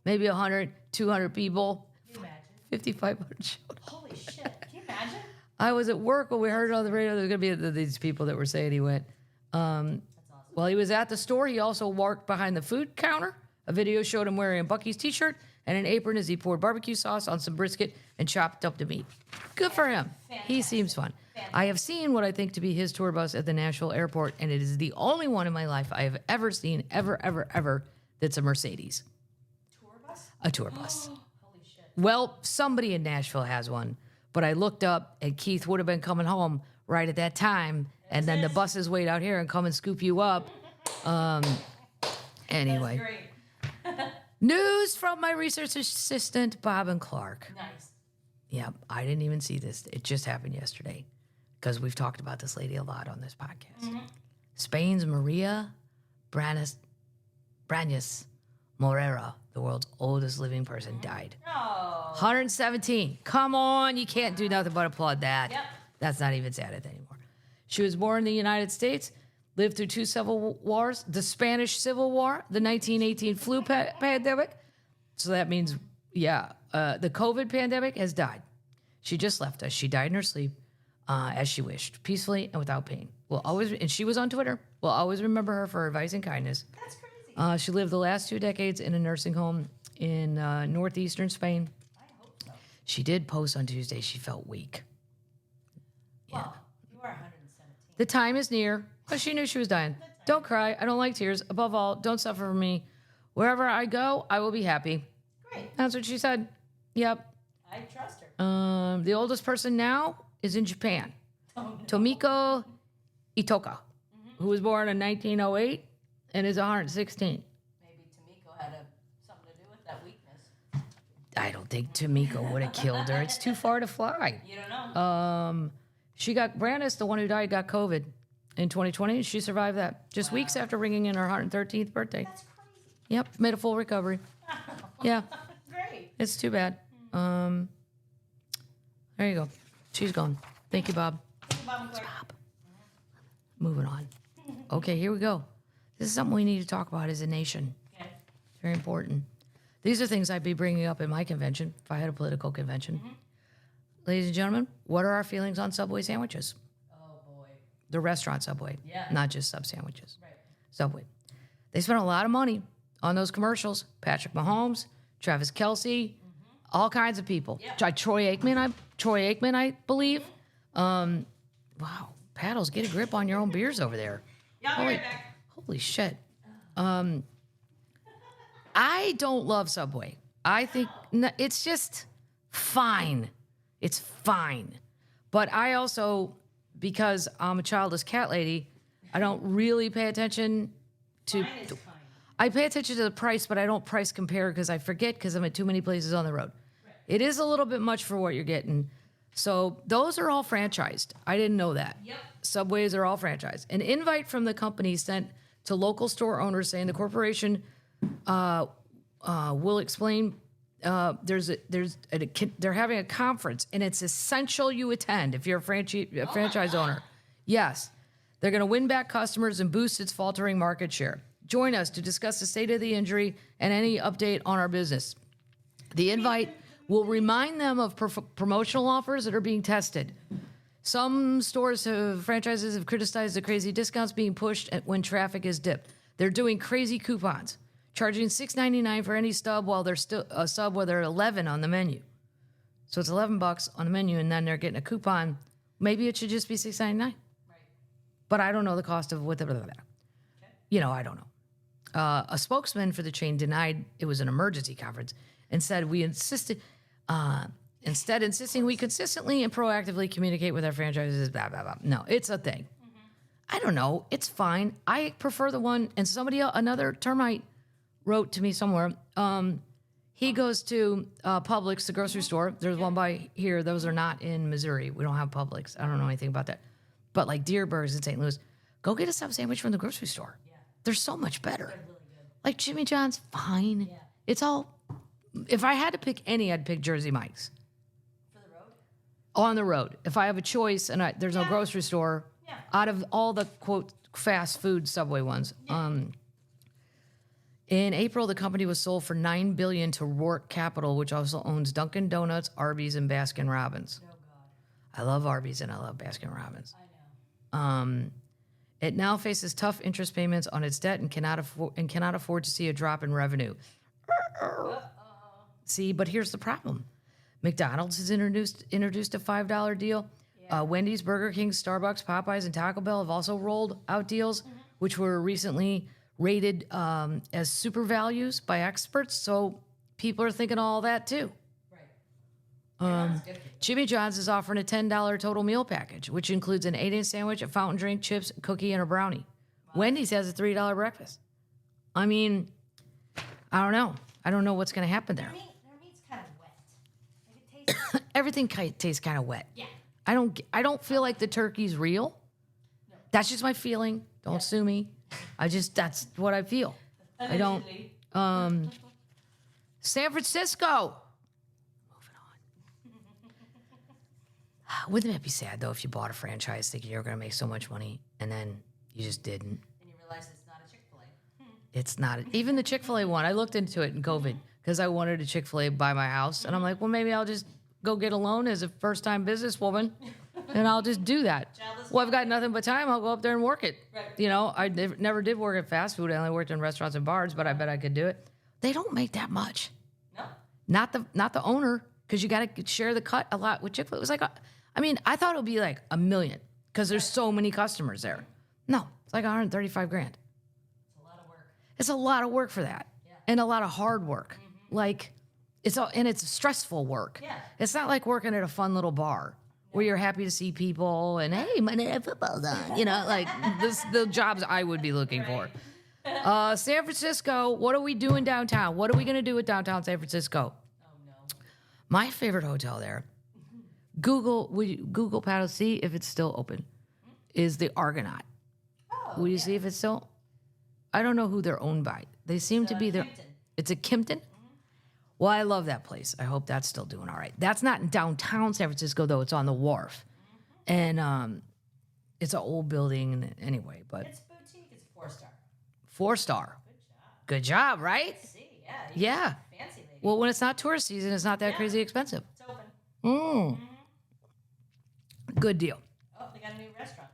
maybe 100, 200 people, Can you imagine? 5,500 showed up. Holy shit. Can you imagine? I was at work when we heard it on the radio. There's going to be these people that were saying he went. That's awesome. While he was at the store, he also walked behind the food counter. A video showed him wearing a Buc-ee's t-shirt and an apron as he poured barbecue sauce on some brisket and chopped up the meat. Good for him. He seems fun. I have seen what I think to be his tour bus at the Nashville airport, and it is the only one in my life I have ever seen, ever, that's a Mercedes. Tour bus? A tour bus. Holy shit. Well, somebody in Nashville has one, but I looked up, and Keith would have been coming home right at that time, and then the buses wait out here and come and scoop you up. Anyway. Great. News from my research assistant, Bob and Clark. Nice. Yeah, I didn't even see this. It just happened yesterday because we've talked about this lady a lot on this podcast. Spain's Maria Brañas Morera, the world's oldest living person, died. Oh. 117. Come on, you can't do nothing but applaud that. Yep. That's not even sad anymore. She was born in the United States, lived through 2 civil wars, the Spanish Civil War, the 1918 flu pandemic. So that means, the COVID pandemic has died. She just left us. She died in her sleep, as she wished, peacefully and without pain. And she was on Twitter. We'll always remember her for her advice and kindness. That's crazy. She lived the last 2 decades in a nursing home in northeastern Spain. I hope so. She did post on Tuesday she felt weak. Well, you are 117. The time is near, but she knew she was dying. Don't cry. I don't like tears. Above all, don't suffer for me. Wherever I go, I will be happy. Great. That's what she said. Yep. I trust her. The oldest person now is in Japan. Oh, no. Tomiko Itoka, who was born in 1908 and is 116. Maybe Tomiko had something to do with that weakness. I don't think Tomiko would have killed her. It's too far to fly. You don't know. She got Brandis, the one who died, got COVID in 2020, and she survived that just weeks after ringing in her 113th birthday. That's crazy. Yep, made a full recovery. Yeah, Great. it's too bad. There you go. She's gone. Thank you, Bob. Think about me quick. Moving on. Okay, here we go. This is something we need to talk about as a nation. Okay. Very important. These are things I'd be bringing up in my convention if I had a political convention. Ladies and gentlemen, what are our feelings on Subway sandwiches? Oh, boy. The restaurant Subway, Yeah. not just sub sandwiches. Right. Subway. They spent a lot of money on those commercials. Patrick Mahomes, Travis Kelce, all kinds of people. Yeah. Troy Aikman, I believe. Wow, paddles, get a grip on your own beers over there. Yeah, I'll be right back. Holy shit. I don't love Subway. I think it's just fine. It's fine. But I also, because I'm a childless cat lady, I don't really pay attention to... Mine is fine. I pay attention to the price, but I don't price compare because I forget because I'm at too many places on the road. Right. It is a little bit much for what you're getting. So those are all franchised. I didn't know that. Yep. Subways are all franchised. An invite from the company sent to local store owners saying the corporation will explain. They're having a conference, and it's essential you attend if you're a franchise owner. Yes, they're going to win back customers and boost its faltering market share. Join us to discuss the state of the injury and any update on our business. The invite will remind them of promotional offers that are being tested. Some franchises have criticized the crazy discounts being pushed when traffic is dipped. They're doing crazy coupons, charging $6.99 for any stub while they're still a sub where they're $11 on the menu. So it's $11 on the menu, and then they're getting a coupon. Maybe it should just be $6.99. Right. But I don't know the cost of what the. I don't know. A spokesman for the chain denied it was an emergency conference and said insisting we consistently and proactively communicate with our franchises, blah, blah, blah. No, it's a thing. I don't know. It's fine. I prefer the one, and another termite wrote to me somewhere. He goes to Publix, the grocery store. There's one by here. Those are not in Missouri. We don't have Publix. I don't know anything about that. But like Deerberg's in St. Louis, go get a sub sandwich from the grocery store. Yeah. They're so much better. They're really good. Like Jimmy John's, fine. Yeah. It's all. If I had to pick any, I'd pick Jersey Mike's. For the road? On the road. If I have a choice and there's no grocery store, Yeah. out of all the, quote, fast food Subway ones. In April, the company was sold for $9 billion to Rourke Capital, which also owns Dunkin' Donuts, Arby's, and Baskin Robbins. Oh, God. I love Arby's and I love Baskin Robbins. I know. It now faces tough interest payments on its debt and cannot afford to see a drop in revenue. See, but here's the problem. McDonald's has introduced a $5 deal. Wendy's, Burger King, Starbucks, Popeyes, and Taco Bell have also rolled out deals, which were recently rated as super values by experts. So people are thinking all that too. Right. Jimmy John's is offering a $10 total meal package, which includes an 8-inch sandwich, a fountain drink, chips, a cookie, and a brownie. Wow. Wendy's has a $3 breakfast. I mean, I don't know. I don't know what's going to happen there. Their meat's kind of wet. Like it tastes everything tastes kind of wet. Yeah. I don't feel like the turkey's real. No. That's just my feeling. Don't sue me. That's what I feel. I don't. San Francisco. Moving on. Wouldn't that be sad though if you bought a franchise thinking you were going to make so much money and then you just didn't? And you realize it's not a Chick-fil-A. It's not. Even the Chick-fil-A one, I looked into it in COVID because I wanted a Chick-fil-A by my house. And I'm like, well, maybe I'll just go get a loan as a first-time businesswoman and I'll just do that. Well, I've got nothing but time. I'll go up there and work it. Right. You know, I never did work at fast food. I only worked in restaurants and bars, but I bet I could do it. They don't make that much. No. Not the owner, because you got to share the cut a lot with Chick-fil-A. It was like, I thought it would be like $1 million because there's so many customers there. No, it's like $135,000. It's a lot of work. It's a lot of work for that, and a lot of hard work. Like, it's stressful work. Yeah. It's not like working at a fun little bar where you're happy to see people and hey, Monday Night Football's on. You know, like the jobs I would be looking for. San Francisco, what are we doing downtown? What are we going to do with downtown San Francisco? Oh, no. My favorite hotel there, Google Paddle, see if it's still open, is the Argonaut. Oh, Will you see if it's still? I don't know who they're owned by. They seem to be there. Kimpton. It's a Kimpton? Well, I love that place. I hope that's still doing all right. That's not in downtown San Francisco, though. It's on the wharf. And it's an old building anyway, but It's boutique. It's 4-star. 4-star. Good job. Good job, right? See, Yeah. Fancy lady. Well, when it's not tourist season, it's not that crazy expensive. It's open. Good deal. Oh, they got a new restaurant.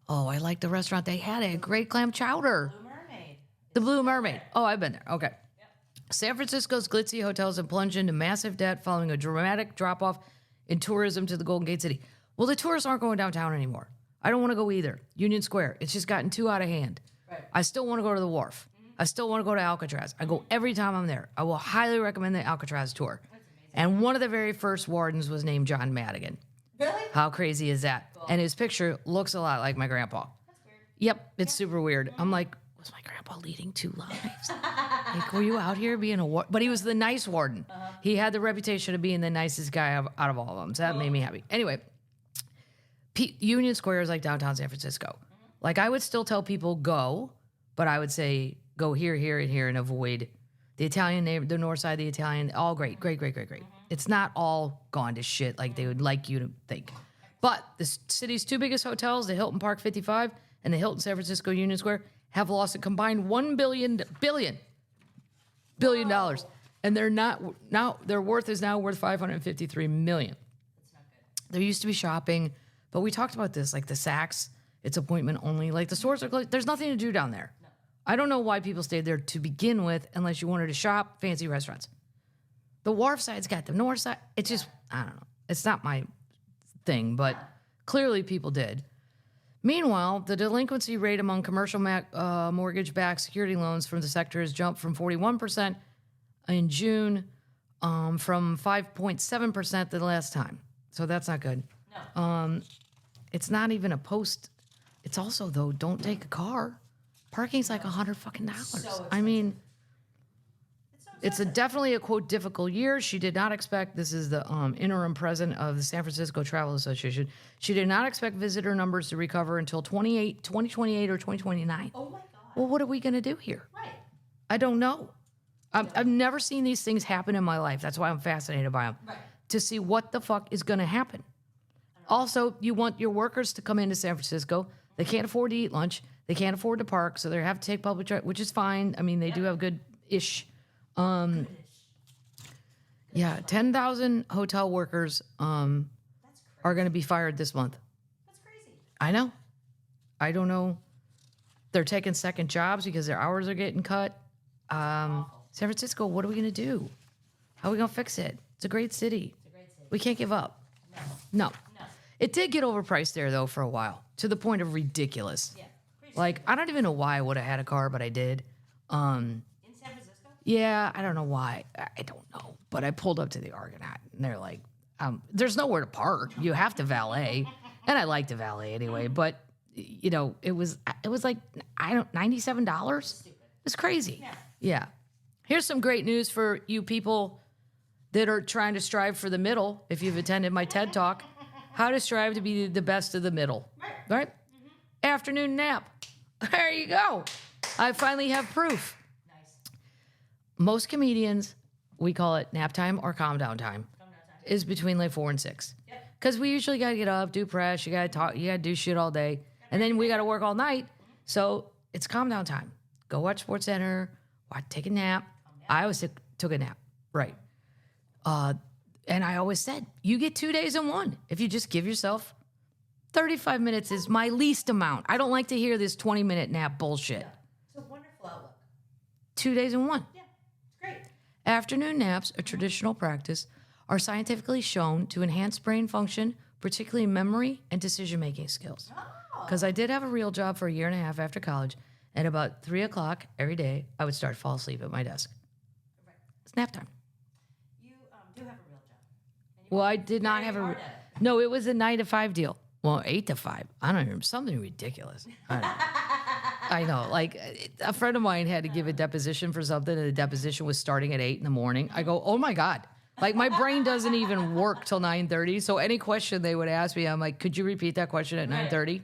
Oh, I like the restaurant they had. It had great clam chowder. Blue Mermaid. The Blue Mermaid. Oh, I've been there. Okay. San Francisco's glitzy hotels have plunged into massive debt following a dramatic drop-off in tourism to the Golden Gate City. Well, the tourists aren't going downtown anymore. I don't want to go either. Union Square. It's just gotten too out of hand. Right. I still want to go to the wharf. I still want to go to Alcatraz. I go every time I'm there. I will highly recommend the Alcatraz tour. And one of the very first wardens was named John Madigan. Really? How crazy is that? And his picture looks a lot like my grandpa. That's weird. Yep, it's super weird. I'm like, was my grandpa leading 2 lives? Like, were you out here being a warden? But he was the nice warden. He had the reputation of being the nicest guy out of all of them. So that made me happy. Anyway, Union Square is like downtown San Francisco. Like, I would still tell people go, but I would say go here, here, and here, and avoid the Italian neighbor, the north side, the Italian, all great. It's not all gone to shit like they would like you to think. But the city's 2 biggest hotels, the Hilton Park 55 and the Hilton San Francisco Union Square, have lost a combined $1 billion. And their worth is now worth $553 million. That's not good. There used to be shopping, but we talked about this, like the Saks, it's appointment only. Like the stores are closed. There's nothing to do down there. No. I don't know why people stayed there to begin with, unless you wanted to shop, fancy restaurants. The wharf side's got the north side. It's just, I don't know. It's not my thing, but clearly people did. Meanwhile, the delinquency rate among commercial mortgage-backed security loans from the sector has jumped from 41% in June from 5.7% the last time. So that's not good. No. It's not even a post. It's also, though, don't take a car. Parking's like $100 fucking dollars. So I mean, It's definitely a, quote, difficult year. She did not expect, this is the interim president of the San Francisco Travel Association. She did not expect visitor numbers to recover until 2028 or 2029. Oh, my God. Well, what are we going to do here? Right. I don't know. I've never seen these things happen in my life. That's why I'm fascinated by them. Right. To see what the fuck is going to happen. Also, you want your workers to come into San Francisco. They can't afford to eat lunch. They can't afford to park, so they have to take public transit, which is fine. I mean, they do have good-ish. Yeah, 10,000 hotel workers That's crazy. are going to be fired this month. That's crazy. I know. I don't know. They're taking second jobs because their hours are getting cut. San Francisco, what are we going to do? How are we going to fix it? It's a great city. It's a great city. We can't give up. No. No. It did get overpriced there, though, for a while, to the point of ridiculous. Yeah. Crazy. Like, I don't even know why I would have had a car, but I did. In San Francisco? Yeah, I don't know why. I don't know. But I pulled up to the Argonaut, and they're like, there's nowhere to park. You have to valet. And I like to valet anyway. But, you know, it was like, $97? Stupid. It's crazy. Yeah. Yeah. Here's some great news for you people that are trying to strive for the middle. If you've attended my TED Talk, how to strive to be the best of the middle, right? Afternoon nap. There you go. I finally have proof. Nice. Most comedians, we call it nap time or calm down time, is between like 4 and 6. Because we usually got to get up, do press, you got to talk, you got to do shit all day. And then we got to work all night. So it's calm down time. Go watch SportsCenter, take a nap. I always took a nap, right? And I always said, you get 2 days in one. If you just give yourself 35 minutes is my least amount. I don't like to hear this 20-minute nap bullshit. It's a wonderful outlook. 2 days in one. Yeah, it's great. Afternoon naps, a traditional practice, are scientifically shown to enhance brain function, particularly memory and decision-making skills. Because I did have a real job for a year and a half after college, and about 3 o'clock every day, I would start to fall asleep at my desk. Right. It's nap time. You do have a real job. And you Well, I did not very have a... hard at it. No, it was a 9 to 5 deal. Well, 8 to 5. I don't know, something ridiculous. I know. Like, a friend of mine had to give a deposition for something, and the deposition was starting at 8 in the morning. I go, oh my God. Like, my brain doesn't even work till 9:30. So any question they would ask me, I'm like, could you repeat that question at 9:30?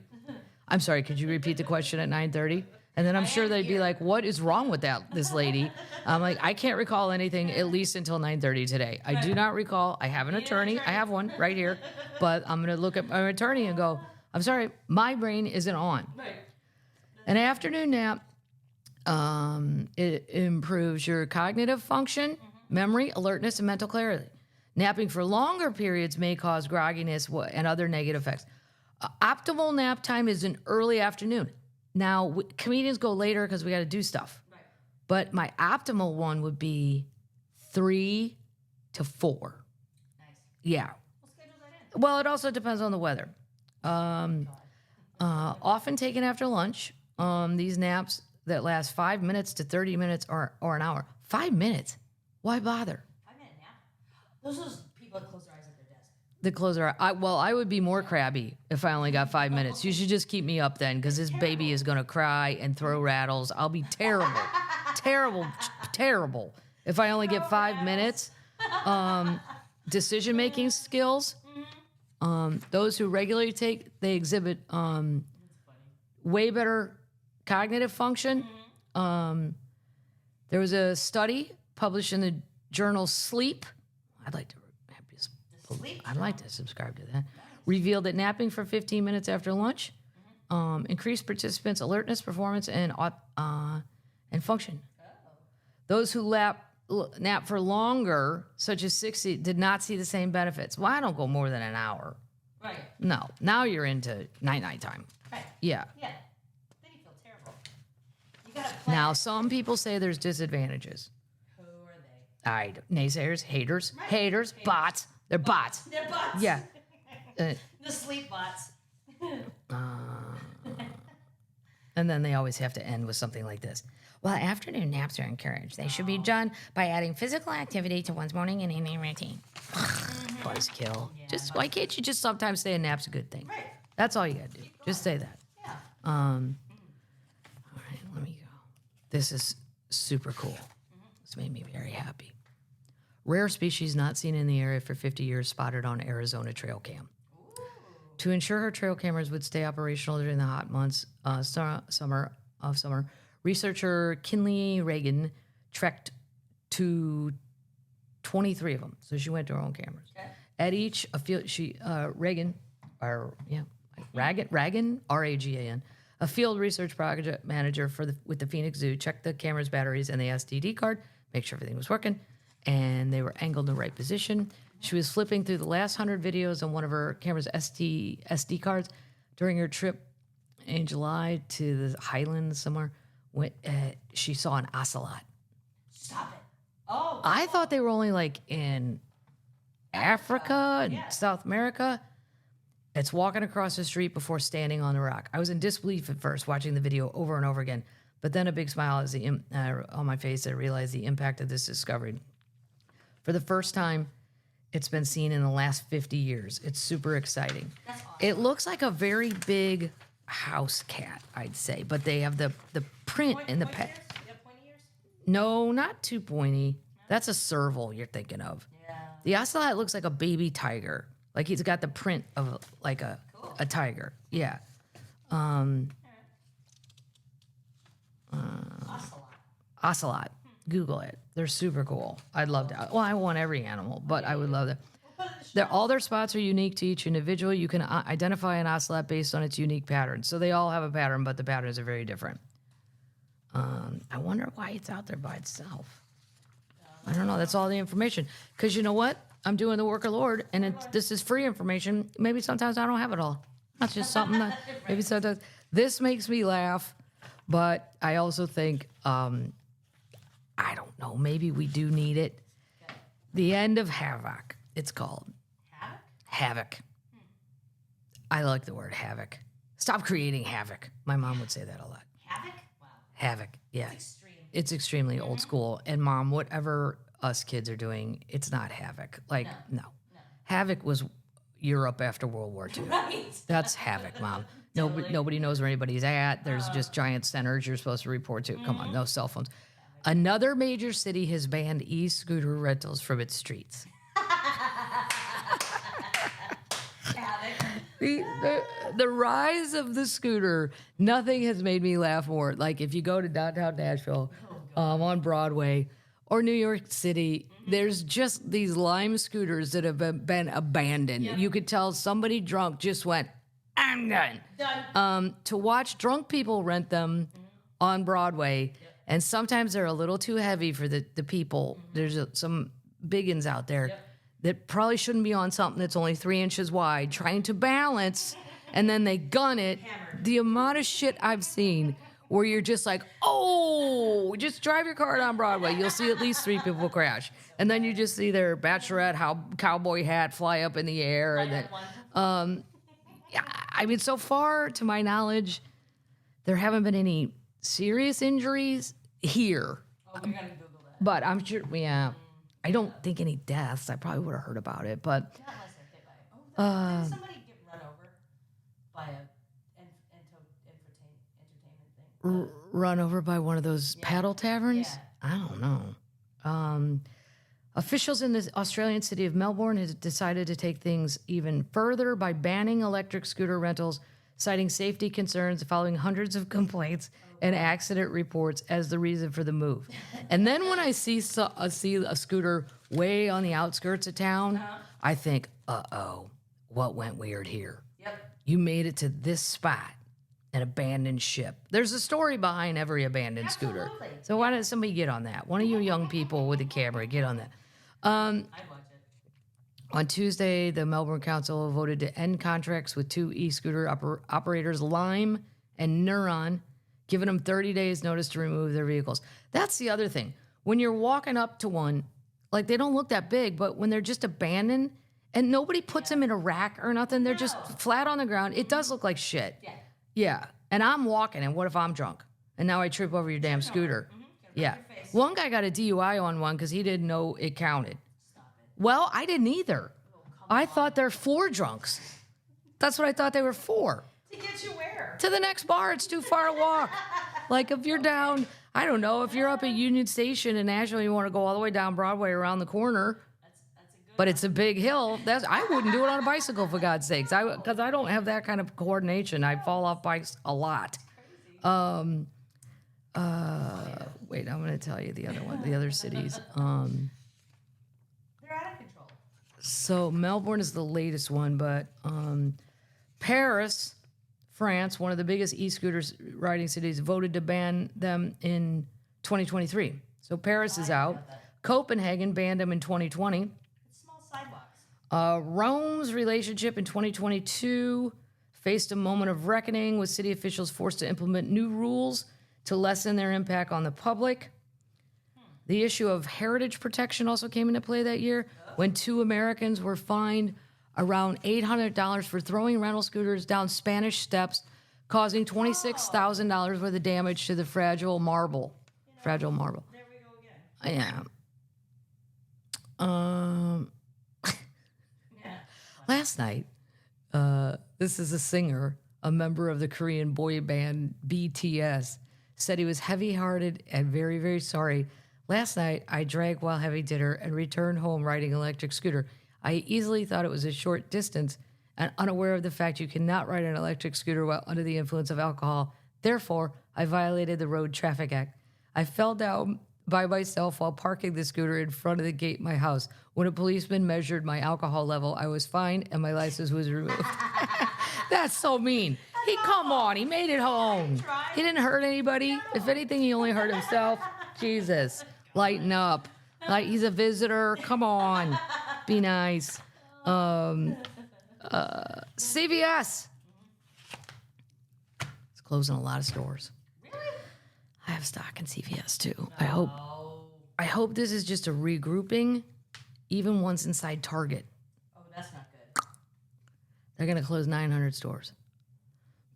I'm sorry, could you repeat the question at 9:30? And then I'm sure they'd be like, what is wrong with this lady? I'm like, I can't recall anything at least until 9:30 today. I do not recall. I have an attorney. I have one right here. But I'm going to look at my attorney and go, I'm sorry, my brain isn't on. Right. An afternoon nap, it improves your cognitive function, memory, alertness, and mental clarity. Napping for longer periods may cause grogginess and other negative effects. Optimal nap time is in early afternoon. Now, comedians go later because we got to do stuff. Right. But my optimal one would be 3 to 4. Nice. Yeah. We'll schedule that in. Well, it also depends on the weather. Often taken after lunch. These naps that last 5 minutes to 30 minutes or an hour. 5 minutes? Why bother? 5-minute nap. Those are those people that close their eyes at their desk. The closer. I would be more crabby if I only got 5 minutes. You should just keep me up then, because this baby is gonna cry and throw rattles. I'll be terrible, terrible. If I only get 5 minutes, decision-making skills. Those who regularly they exhibit way better cognitive function. There was a study published in the journal Sleep. I'd like to subscribe to that. Revealed that napping for 15 minutes after lunch increased participants' alertness, performance, and function. Those who nap for longer, such as 60, did not see the same benefits. Well, I don't go more than an hour. Right. No, now you're into night time. Right. Yeah. Yeah. Then you feel terrible. You gotta plan. Now, some people say there's disadvantages. Who are they? Naysayers, haters, bots. They're bots. They're bots. Yeah. The sleep bots. And then they always have to end with something like this. Well, afternoon naps are encouraged. They should be done by adding physical activity to one's morning and evening routine. Buzzkill. Just why can't you just sometimes say a nap's a good thing? Right. That's all you gotta do. Just say that. Yeah. All right, let me go. This is super cool. This made me very happy. Rare species not seen in the area for 50 years spotted on Arizona trail cam. To ensure her trail cameras would stay operational during the hot months summer, researcher Kinley Reagan trekked to 23 of them. So she went to her own cameras. Okay. At each, Reagan, R-A-G-A-N, a field research project manager with the Phoenix Zoo, checked the camera's batteries and the SD card, make sure everything was working, and they were angled in the right position. She was flipping through the last 100 videos on one of her camera's SD cards during her trip in July to the Highlands somewhere. She saw an ocelot. Stop it. Oh. I thought they were only like in Africa and South America. It's walking across the street before standing on the rock. I was in disbelief at first, watching the video over and over again, but then a big smile on my face. I realized the impact of this discovery. For the first time, it's been seen in the last 50 years. It's super exciting. That's awesome. It looks like a very big house cat, I'd say, but they have the print in the Pointy pet. ears? You have pointy ears? No, not too pointy. That's a serval you're thinking of. Yeah. The ocelot looks like a baby tiger. Like he's got the print of like a tiger. Yeah. Ocelot. Google it. They're super cool. I'd love to. Well, I want every animal, but I would love that. All their spots are unique to each individual. You can identify an ocelot based on its unique pattern. So they all have a pattern, but the patterns are very different. I wonder why it's out there by itself. I don't know. That's all the information. Because you know what? I'm doing the work of the Lord, and this is free information. Maybe sometimes I don't have it all. That's just something that maybe sometimes. This makes me laugh, but I also think, I don't know, maybe we do need it. The end of havoc, it's called. Havoc? Havoc. I like the word havoc. Stop creating havoc. My mom would say that a lot. Havoc? Wow. Havoc, yeah. It's extreme. It's extremely old school. And Mom, whatever us kids are doing, it's not havoc. Like, no. Havoc was Europe after World War II. Right. That's havoc, Mom. Nobody knows where anybody's at. There's just giant centers you're supposed to report to. Come on, no cell phones. Another major city has banned e-scooter rentals from its streets. The rise of the scooter, nothing has made me laugh more. Like if you go to downtown Nashville, on Broadway, or New York City, there's just these lime scooters that have been abandoned. You could tell somebody drunk just went, I'm done. To watch drunk people rent them on Broadway, and sometimes they're a little too heavy for the people. There's some biggins out there that probably shouldn't be on something that's only 3 inches wide, trying to balance, and then they gun it. The amount of shit I've seen where you're just like, oh, just drive your car down Broadway. You'll see at least 3 people crash. And then you just see their bachelorette cowboy hat fly up in the air. And then, I mean, so far, to my knowledge, there haven't been any serious injuries here. Oh, we gotta Google that. But I'm sure, I don't think any deaths. I probably would have heard about it, but Not unless they're hit by it. Did somebody get run over by a entertainment thing? run over by one of those paddle taverns? Yeah. I don't know. Officials in the Australian city of Melbourne have decided to take things even further by banning electric scooter rentals, citing safety concerns following hundreds of complaints and accident reports as the reason for the move. And then when I see a scooter way on the outskirts of town, I think, uh-oh, what went weird here? Yep. You made it to this spot, an abandoned ship. There's a story behind every abandoned scooter. Absolutely. So why don't somebody get on that? One of you young people with a camera, get on that. I'd watch it. On Tuesday, the Melbourne Council voted to end contracts with 2 e-scooter operators, Lime and Neuron, giving them 30 days notice to remove their vehicles. That's the other thing. When you're walking up to one, like they don't look that big, but when they're just abandoned and nobody puts them in a rack or nothing, they're just flat on the ground. It does look like shit. Yeah. Yeah. And I'm walking, and what if I'm drunk? And now I trip over your damn scooter. Yeah. One guy got a DUI on one because he didn't know it counted. Well, I didn't either. I thought they're for drunks. That's what I thought they were for. To get you where? To the next bar, it's too far to walk. Like if you're down, I don't know, if you're up at Union Station in Nashville, you want to go all the way down Broadway around the corner, That's a good but it's a big hill. I wouldn't do it on a bicycle, for God's sakes, because I don't have that kind of coordination. I fall off bikes a lot. Wait, I'm going to tell you the other one, the other cities. They're out of control. So Melbourne is the latest one, but Paris, France, one of the biggest e-scooters riding cities, voted to ban them in 2023. So Paris is out. Copenhagen banned them in 2020. It's small sidewalks. Rome's relationship in 2022 faced a moment of reckoning with city officials forced to implement new rules to lessen their impact on the public. The issue of heritage protection also came into play that year when 2 Americans were fined around $800 for throwing rental scooters down Spanish steps, causing $26,000 worth of damage to the fragile marble. Fragile marble. There we go again. Yeah. Last night, this is a singer, a member of the Korean boy band BTS, said he was heavy-hearted and very, very sorry. Last night, I drank while having dinner and returned home riding an electric scooter. I easily thought it was a short distance and unaware of the fact you cannot ride an electric scooter while under the influence of alcohol. Therefore, I violated the Road Traffic Act. I fell down by myself while parking the scooter in front of the gate of my house. When a policeman measured my alcohol level, I was fined and my license was removed. That's so mean. Come on, he made it home. He didn't hurt anybody. If anything, he only hurt himself. Jesus, lighten up. Like, he's a visitor. Come on, be nice. CVS. It's closing a lot of stores. Really? I have stock in CVS too. No. I hope this is just a regrouping, even once inside Target. Oh, that's not good. They're going to close 900 stores.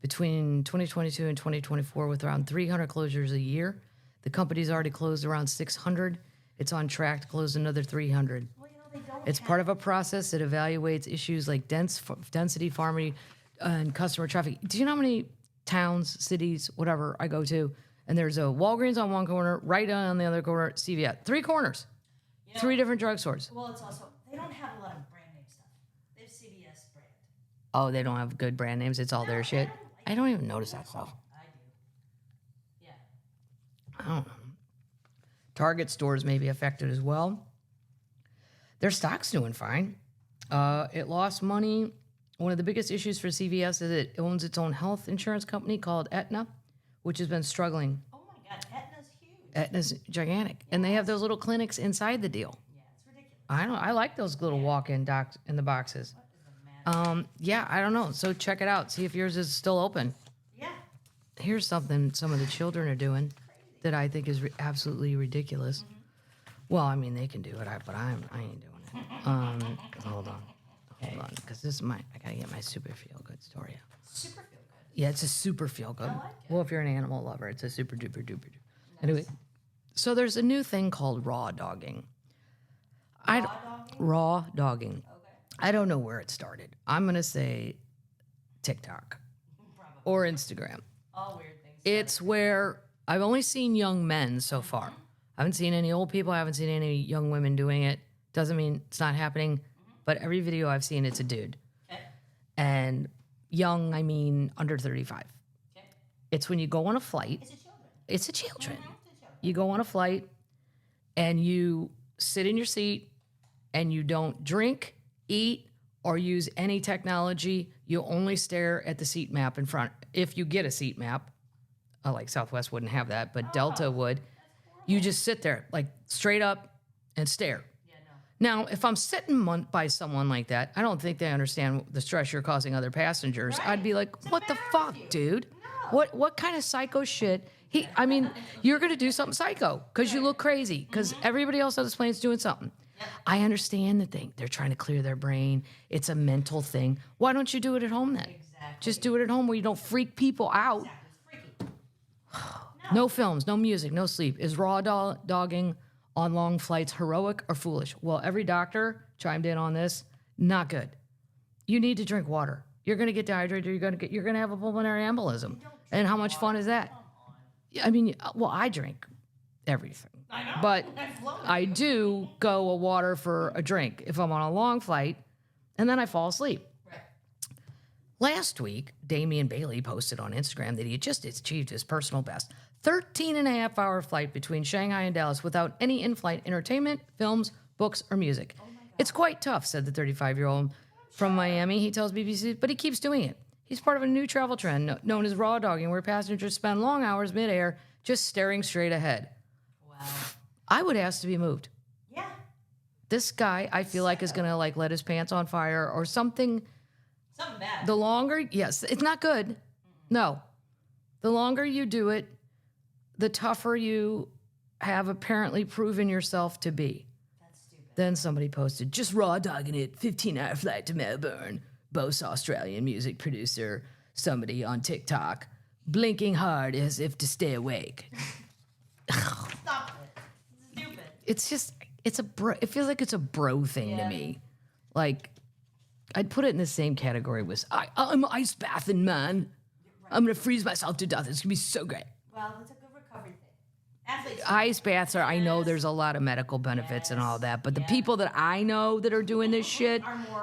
Between 2022 and 2024, with around 300 closures a year, the company's already closed around 600. It's on track to close another 300. Well, they don't. It's part of a process that evaluates issues like density, farming, and customer traffic. Do you know how many towns, cities, whatever I go to, and there's a Walgreens on one corner, right on the other corner, CVS. 3 corners, 3 different drugstores. Well, it's also, they don't have a lot of brand name stuff. They have CVS brand. Oh, they don't have good brand names. It's all their shit. I don't even notice that stuff. I do. Yeah. I don't know. Target stores may be affected as well. Their stock's doing fine. It lost money. One of the biggest issues for CVS is it owns its own health insurance company called Aetna, which has been struggling. Oh my God, Aetna's huge. Aetna's gigantic. And they have those little clinics inside the deal. Yeah, it's ridiculous. I like those little walk-in docs in the boxes. What is the matter? Yeah, I don't know. So check it out. See if yours is still open. Yeah. Here's something some of the children are doing that I think is absolutely ridiculous. Well, I mean, they can do it, but I ain't doing it. Hold on, because this is I gotta get my super feel good story out. Super feel good. Yeah, it's a super feel good. I like it. Well, if you're an animal lover, it's a super duper duper. Anyway, so there's a new thing called raw dogging. Raw dogging. Okay. I don't know where it started. I'm gonna say TikTok Probably. or Instagram. All weird things. It's where I've only seen young men so far. I haven't seen any old people. I haven't seen any young women doing it. Doesn't mean it's not happening. But every video I've seen, it's a dude. Okay. And young, I mean under 35. Okay. It's when you go on a flight. It's a children. It's a children. It's a children. You go on a flight and you sit in your seat and you don't drink, eat, or use any technology. You only stare at the seat map in front. If you get a seat map, like Southwest wouldn't have that, but Delta would. You just sit there, like straight up and stare. Yeah, no. Now, if I'm sitting by someone like that, I don't think they understand the stress you're causing other passengers. Right. I'd be like, what the fuck, dude? No. What kind of psycho shit? You're going to do something psycho because you look crazy because everybody else on this plane's doing something. Yep. I understand the thing. They're trying to clear their brain. It's a mental thing. Why don't you do it at home then? Exactly. Just do it at home where you don't freak people out. Exactly. It's freaky. No films, no music, no sleep. Is raw dogging on long flights heroic or foolish? Well, every doctor chimed in on this. Not good. You need to drink water. You're going to get dehydrated. You're going to have a pulmonary embolism. And how much fun is that? I mean, well, I drink everything. I know. But I've flown. I do go a water for a drink if I'm on a long flight, and then I fall asleep. Right. Last week, Damian Bailey posted on Instagram that he had just achieved his personal best. 13-and-a-half-hour flight between Shanghai and Dallas without any in-flight entertainment, films, books, or music. It's quite tough, said the 35-year-old from Miami. He tells BBC, but he keeps doing it. He's part of a new travel trend known as raw dogging, where passengers spend long hours midair just staring straight ahead. Wow. I would ask to be moved. Yeah. This guy, I feel like, is going to let his pants on fire or something. Something bad. The longer, yes, it's not good. No. The longer you do it, the tougher you have apparently proven yourself to be. That's stupid. Then somebody posted, just raw dogging it, 15-hour flight to Melbourne. Boast Australian music producer, somebody on TikTok, blinking hard as if to stay awake. Stop it. It's stupid. It's just, it feels like it's a bro thing to Yeah. me. Like, I'd put it in the same category with, I'm ice bathing, man. I'm going to freeze myself to death. It's going to be so great. Well, it's a good recovery thing. Athletes. Ice baths are, I know there's a lot of medical benefits and all that, but the people that I know that are doing this shit,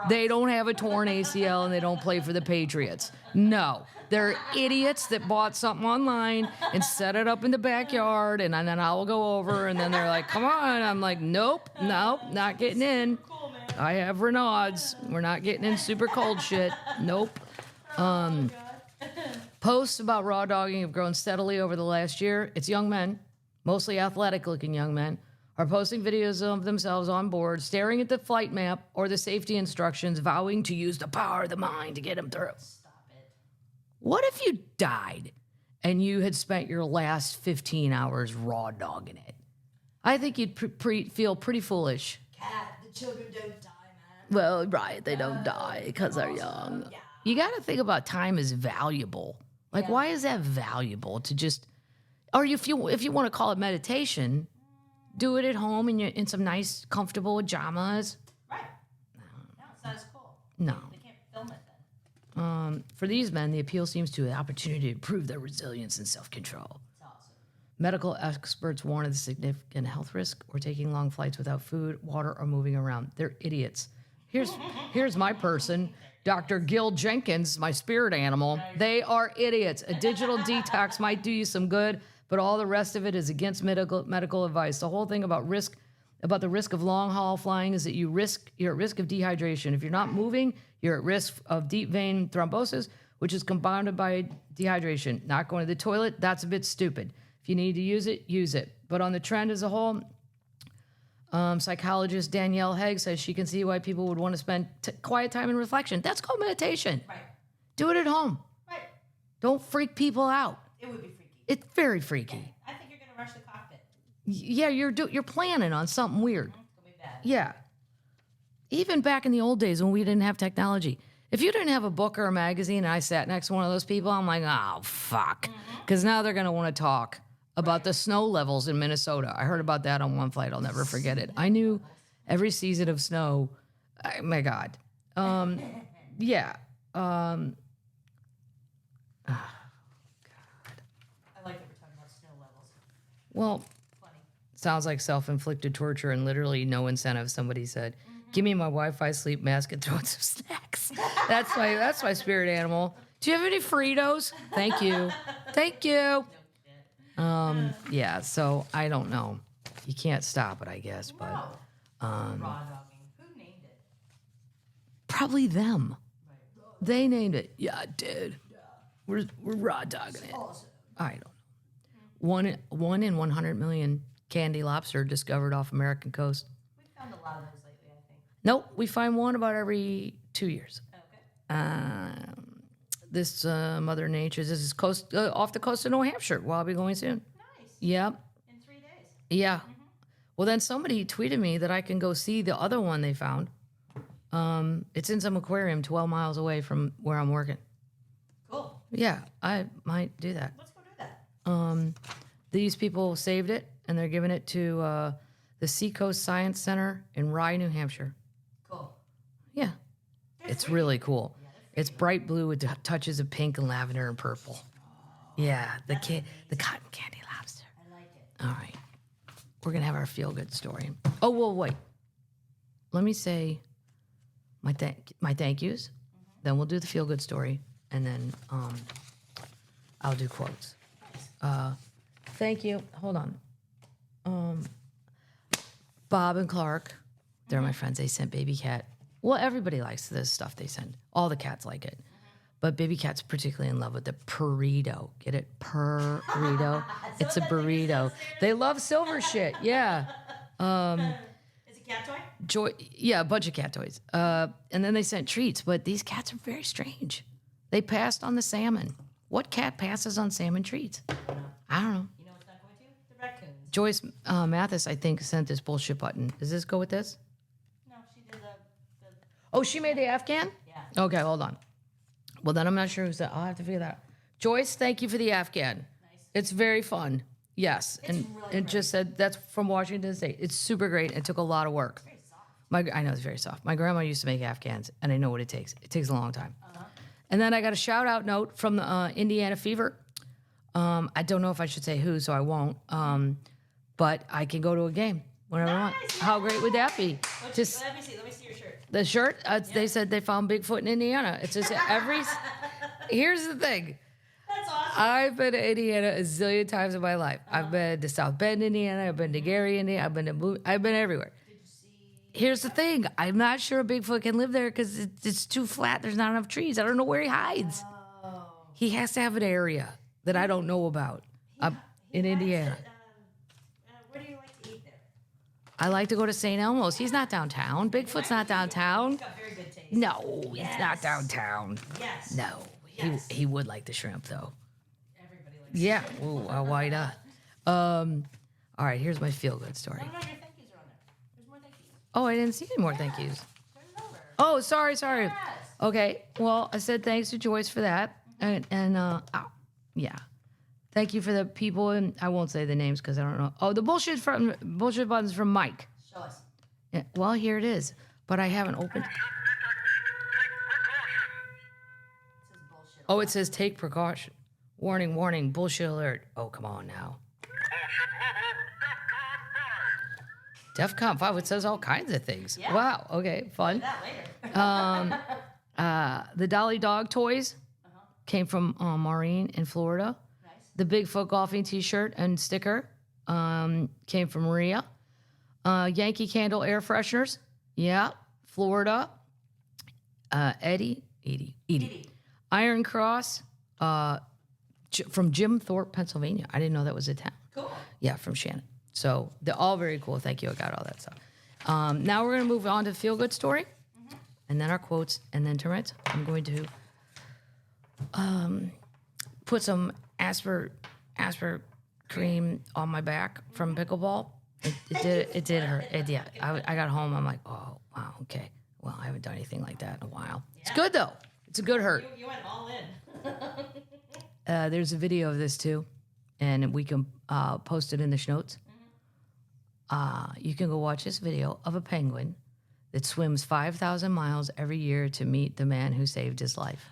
they don't have a torn ACL and they don't play for the Patriots. No, they're idiots that bought something online and set it up in the backyard, and then I'll go over, and then they're like, come on. I'm like, nope, not getting in. Cool, man. I have Renaud's. We're not getting in super cold shit. Nope. Posts about raw dogging have grown steadily over the last year. It's young men, mostly athletic-looking young men, are posting videos of themselves on board, staring at the flight map or the safety instructions, vowing to use the power of the mind to get them through. Stop it. What if you died and you had spent your last 15 hours raw dogging it? I think you'd feel pretty foolish. Cat, the children don't die, man. Well, right, they don't die because they're young. You got to think about time as valuable. Like, why is that valuable to just... Or if you want to call it meditation, do it at home in some nice, comfortable pajamas. Right. No, it's not as cool. No. They can't film it then. For these men, the appeal seems to be an opportunity to improve their resilience and self-control. It's awesome. Medical experts warn of the significant health risk or taking long flights without food, water, or moving around. They're idiots. Here's my person, Dr. Gil Jenkins, my spirit animal. They are idiots. A digital detox might do you some good, but all the rest of it is against medical advice. The whole thing about the risk of long haul flying is that you're at risk of dehydration. If you're not moving, you're at risk of deep vein thrombosis, which is compounded by dehydration. Not going to the toilet, that's a bit stupid. If you need to use it, use it. But on the trend as a whole, psychologist Danielle Haig says she can see why people would want to spend quiet time in reflection. That's called meditation. Right. Do it at home. Right. Don't freak people out. It would be freaky. It's very freaky. I think you're gonna rush the cockpit. Yeah, you're planning on something weird. It's gonna be bad. Yeah. Even back in the old days when we didn't have technology, if you didn't have a book or a magazine and I sat next to one of those people, I'm like, oh, fuck. Because now they're going to want to talk about the snow levels in Minnesota. I heard about that on one flight. I'll never forget it. I knew every season of snow. Oh, my God. Yeah. I like that we're talking about snow levels. Well, Funny. sounds like self-inflicted torture and literally no incentive, somebody said. Give me my Wi-Fi sleep mask and throw in some snacks. That's my spirit animal. Do you have any Fritos? Thank you. Thank you. Yeah, so I don't know. You can't stop it, I guess, but No. Raw dogging. Who named it? probably them. They named it. Yeah, I did. We're raw dogging it. Awesome. I don't know. One in 100 million candy lobster discovered off American coast. We found a lot of those lately, I think. Nope, we find one about every 2 years. Okay. This Mother Nature, this is off the coast of New Hampshire. Well, I'll be going soon. Nice. Yep. In 3 days. Yeah. Well, then somebody tweeted me that I can go see the other one they found. It's in some aquarium 12 miles away from where I'm working. Cool. Yeah, I might do that. Let's go do that. These people saved it, and they're giving it to the Seacoast Science Center in Rye, New Hampshire. Cool. Yeah. It's really cool. It's bright blue with touches of pink and lavender and purple. Yeah, the cotton candy lobster. I like it. All right. We're going to have our feel-good story. Oh, well, wait. Let me say my thank yous. Then we'll do the feel-good story. And then I'll do quotes. Thank you. Hold on. Bob and Clark, they're my friends. They sent Baby Cat. Well, everybody likes this stuff they send. All the cats like it. But Baby Cat's particularly in love with the burrito. Get it? Burrito. It's a burrito. They love silver shit. Yeah. Is it cat toy? Yeah, a bunch of cat toys. And then they sent treats. But these cats are very strange. They passed on the salmon. What cat passes on salmon treats? I don't know. You know what's not going to? The raccoons. Joyce Mathis, I think, sent this bullshit button. Does this go with this? No, she did the Oh, she made the Afghan? yeah. Okay, hold on. Well, then I'm not sure who's that. I'll have to figure that out. Joyce, thank you for the Afghan. Nice. It's very fun. Yes. And really it just said that's from Washington State. It's super great. It took a lot of work. Very soft. I know it's very soft. My grandma used to make Afghans, and I know what it takes. It takes a long time. And then I got a shout-out note from the Indiana Fever. I don't know if I should say who, so I won't. but I can go to a game whenever I want. Nice, How great would that be? Just Let me see your shirt. the shirt. They said they found Bigfoot in Indiana. It's just Here's the thing. That's awesome. I've been to Indiana a zillion times in my life. I've been to South Bend, Indiana. I've been to Gary, Indiana. I've been everywhere. Did you see? Here's the thing. I'm not sure a Bigfoot can live there because it's too flat. There's not enough trees. I don't know where he hides. Oh. He has to have an area that I don't know about in Indiana. Where do you like to eat there? I like to go to St. Elmo's. He's not downtown. Bigfoot's not downtown. He's got very good taste. No, he's not Yes. downtown. Yes. No, Yes. he would like the shrimp though. Everybody likes. Yeah, ooh, why not? All right, here's my feel-good story. No, your thank yous are on there. There's more thank yous. Oh, I didn't see any more thank yous. Turn it over. Oh, sorry. Yes. Okay, well, I said thanks to Joyce for that, and yeah, thank you for the people, and I won't say the names because I don't know. Oh, the bullshit buttons from Mike. Show us. Yeah, well, here it is, but I haven't opened. It says bullshit. Oh, it says take precaution. Warning, warning, bullshit alert. Oh, come on now. DEFCON 5, it says all kinds of things. Yeah. Wow, okay, fun. That later. The Dolly dog toys came from Maureen in Florida. Nice. The Bigfoot golfing t-shirt and sticker came from Maria. Yankee Candle air fresheners. Yeah, Florida. Edie. Iron Cross from Jim Thorpe, Pennsylvania. I didn't know that was a town. Cool. Yeah, from Shannon. So they're all very cool. Thank you. I got all that stuff. Now we're going to move on to feel good story, and then our quotes, and then termites. I'm going to put some asper cream on my back from Pickleball. It did hurt. I got home. I'm like, oh wow, okay. Well, I haven't done anything like that in a while. It's good though. It's a good hurt. You went all in. There's a video of this too, and we can post it in the notes. You can go watch this video of a penguin that swims 5,000 miles every year to meet the man who saved his life.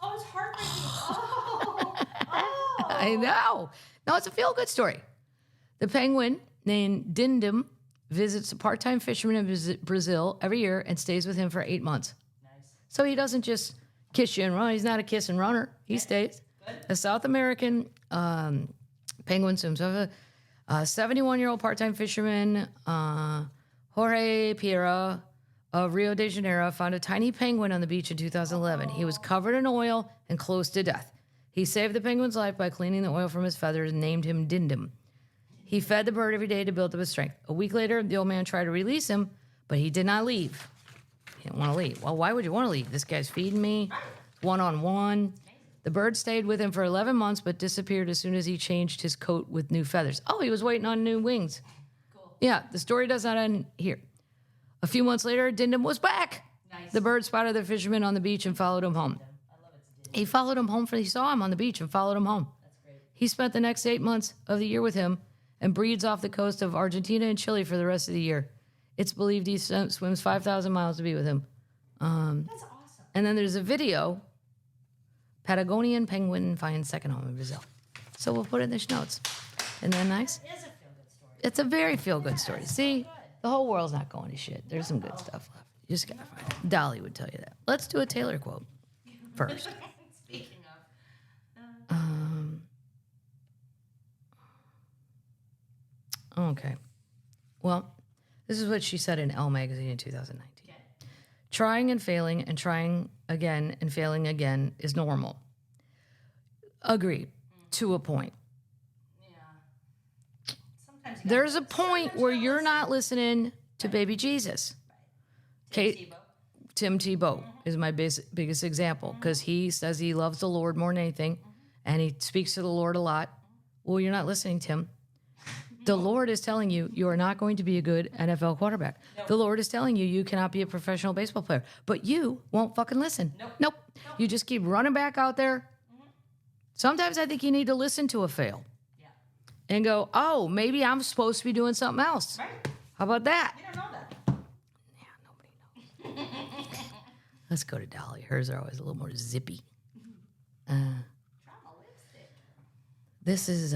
Oh, it's heartbreaking. Oh. I know. No, it's a feel-good story. The penguin named Dindim visits a part-time fisherman in Brazil every year and stays with him for 8 months. Nice. So he doesn't just kiss you and run. He's not a kiss and runner. He stays. Good. A South American penguin swims. A 71-year-old part-time fisherman, Jorge Piera of Rio de Janeiro, found a tiny penguin on the beach in 2011. He was covered in oil and close to death. He saved the penguin's life by cleaning the oil from his feathers and named him Dindim. He fed the bird every day to build up his strength. A week later, the old man tried to release him, but he did not leave. He didn't want to leave. Well, why would you want to leave? This guy's feeding me, one-on-one. The bird stayed with him for 11 months, but disappeared as soon as he changed his coat with new feathers. Oh, he was waiting on new wings. Cool. Yeah, the story does not end here. A few months later, Dindim was back. Nice. The bird spotted the fisherman on the beach and followed him home. I love it. Did. He followed him home. He saw him on the beach and followed him home. That's great. He spent the next 8 months of the year with him and breeds off the coast of Argentina and Chile for the rest of the year. It's believed he swims 5,000 miles to be with him. That's awesome. And then there's a video. Patagonian penguin finds second home in Brazil. So we'll put it in the notes. Isn't that nice? It is a feel-good story. It's a very feel-good story. See, the whole world's not going to shit. There's some good stuff left. You just gotta find it. Dolly would tell you that. Let's do a Taylor quote first. Speaking of. Okay. Well, this is what she said in Elle magazine in 2019. Okay. Trying and failing and trying again and failing again is normal. Agreed. To a point. Yeah. Sometimes you There's a point where you're not listening to baby Jesus. Okay. Tim Tebow is my biggest example because he says he loves the Lord more than anything and he speaks to the Lord a lot. Well, you're not listening, Tim. The Lord is telling you you are not going to be a good NFL quarterback. Nope. The Lord is telling you you cannot be a professional baseball player, but you won't fucking listen. Nope. You just keep running back out there. Sometimes I think you need to listen to a fail Yeah. and go, oh, maybe I'm supposed to be doing something else. Right. How about that? You don't know that. Yeah, nobody knows. Let's go to Dolly. Hers are always a little more zippy. Trauma lipstick. This is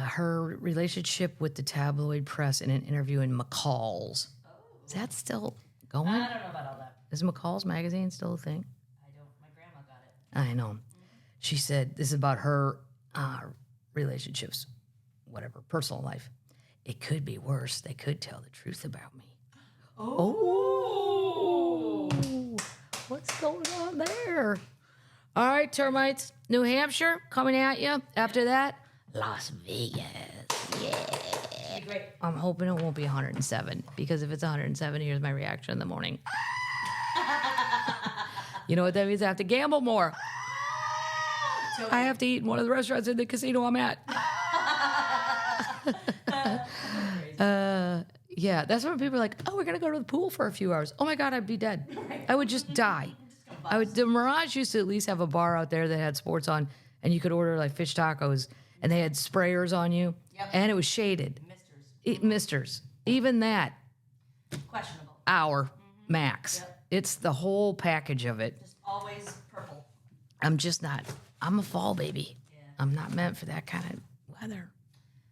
her relationship with the tabloid press in an interview in McCall's. Is that still going? I don't know about all that. Is McCall's magazine still a thing? I don't. My grandma got it. I know. She said this is about her relationships, whatever, personal life. It could be worse. They could tell the truth about me. Oh. What's going on there? All right, termites. New Hampshire coming at you. After that, Las Vegas. Yeah. Great. I'm hoping it won't be 107 because if it's 107, here's my reaction in the morning. You know what that means? I have to gamble more. I have to eat in one of the restaurants in the casino I'm at. Yeah, that's when people are like, oh, we're going to go to the pool for a few hours. Oh, my God, I'd be dead. I would just die. The Mirage used to at least have a bar out there that had sports on, and you could order, like, fish tacos, and they had sprayers on you, and it was shaded. Misters. Even that, Questionable. hour max. It's the whole package of it. Just always purple. I'm just not. I'm a fall baby. Yeah. I'm not meant for that kind of weather.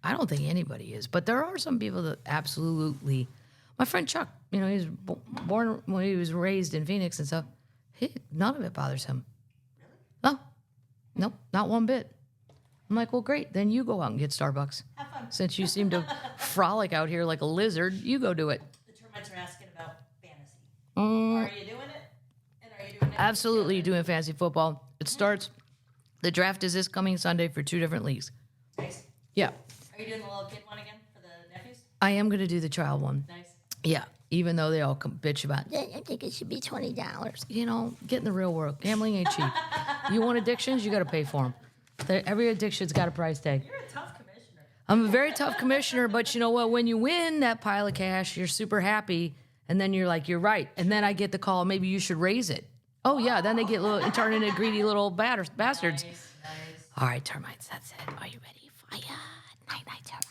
I don't think anybody is, but there are some people that absolutely. My friend Chuck, you know, he was born when he was raised in Phoenix and stuff. None of it bothers him. Really? Oh, nope, not one bit. I'm like, well, great. Then you go out and get Starbucks. Have fun. Since you seem to frolic out here like a lizard, you go do it. The termites are asking about fantasy. Mm. Are you doing it? And are you doing it? Absolutely doing fantasy football. It starts, the draft is this coming Sunday for 2 different leagues. Nice. Yeah. Are you doing the little kid one again for the nephews? I am going to do the child one. Nice. Yeah. Even though they all bitch about, I think it should be $20. You know, get in the real world. Gambling ain't cheap. You want addictions, you got to pay for them. Every addiction's got a price tag. You're a tough commissioner. I'm a very tough commissioner, but you know what? When you win that pile of cash, you're super happy. And then you're like, you're right. And then I get the call, maybe you should raise it. Oh, yeah. Then they get little and turn into greedy little bastards. Nice. All right, termites, that's it. Are you ready? Fire. Night, night, termites.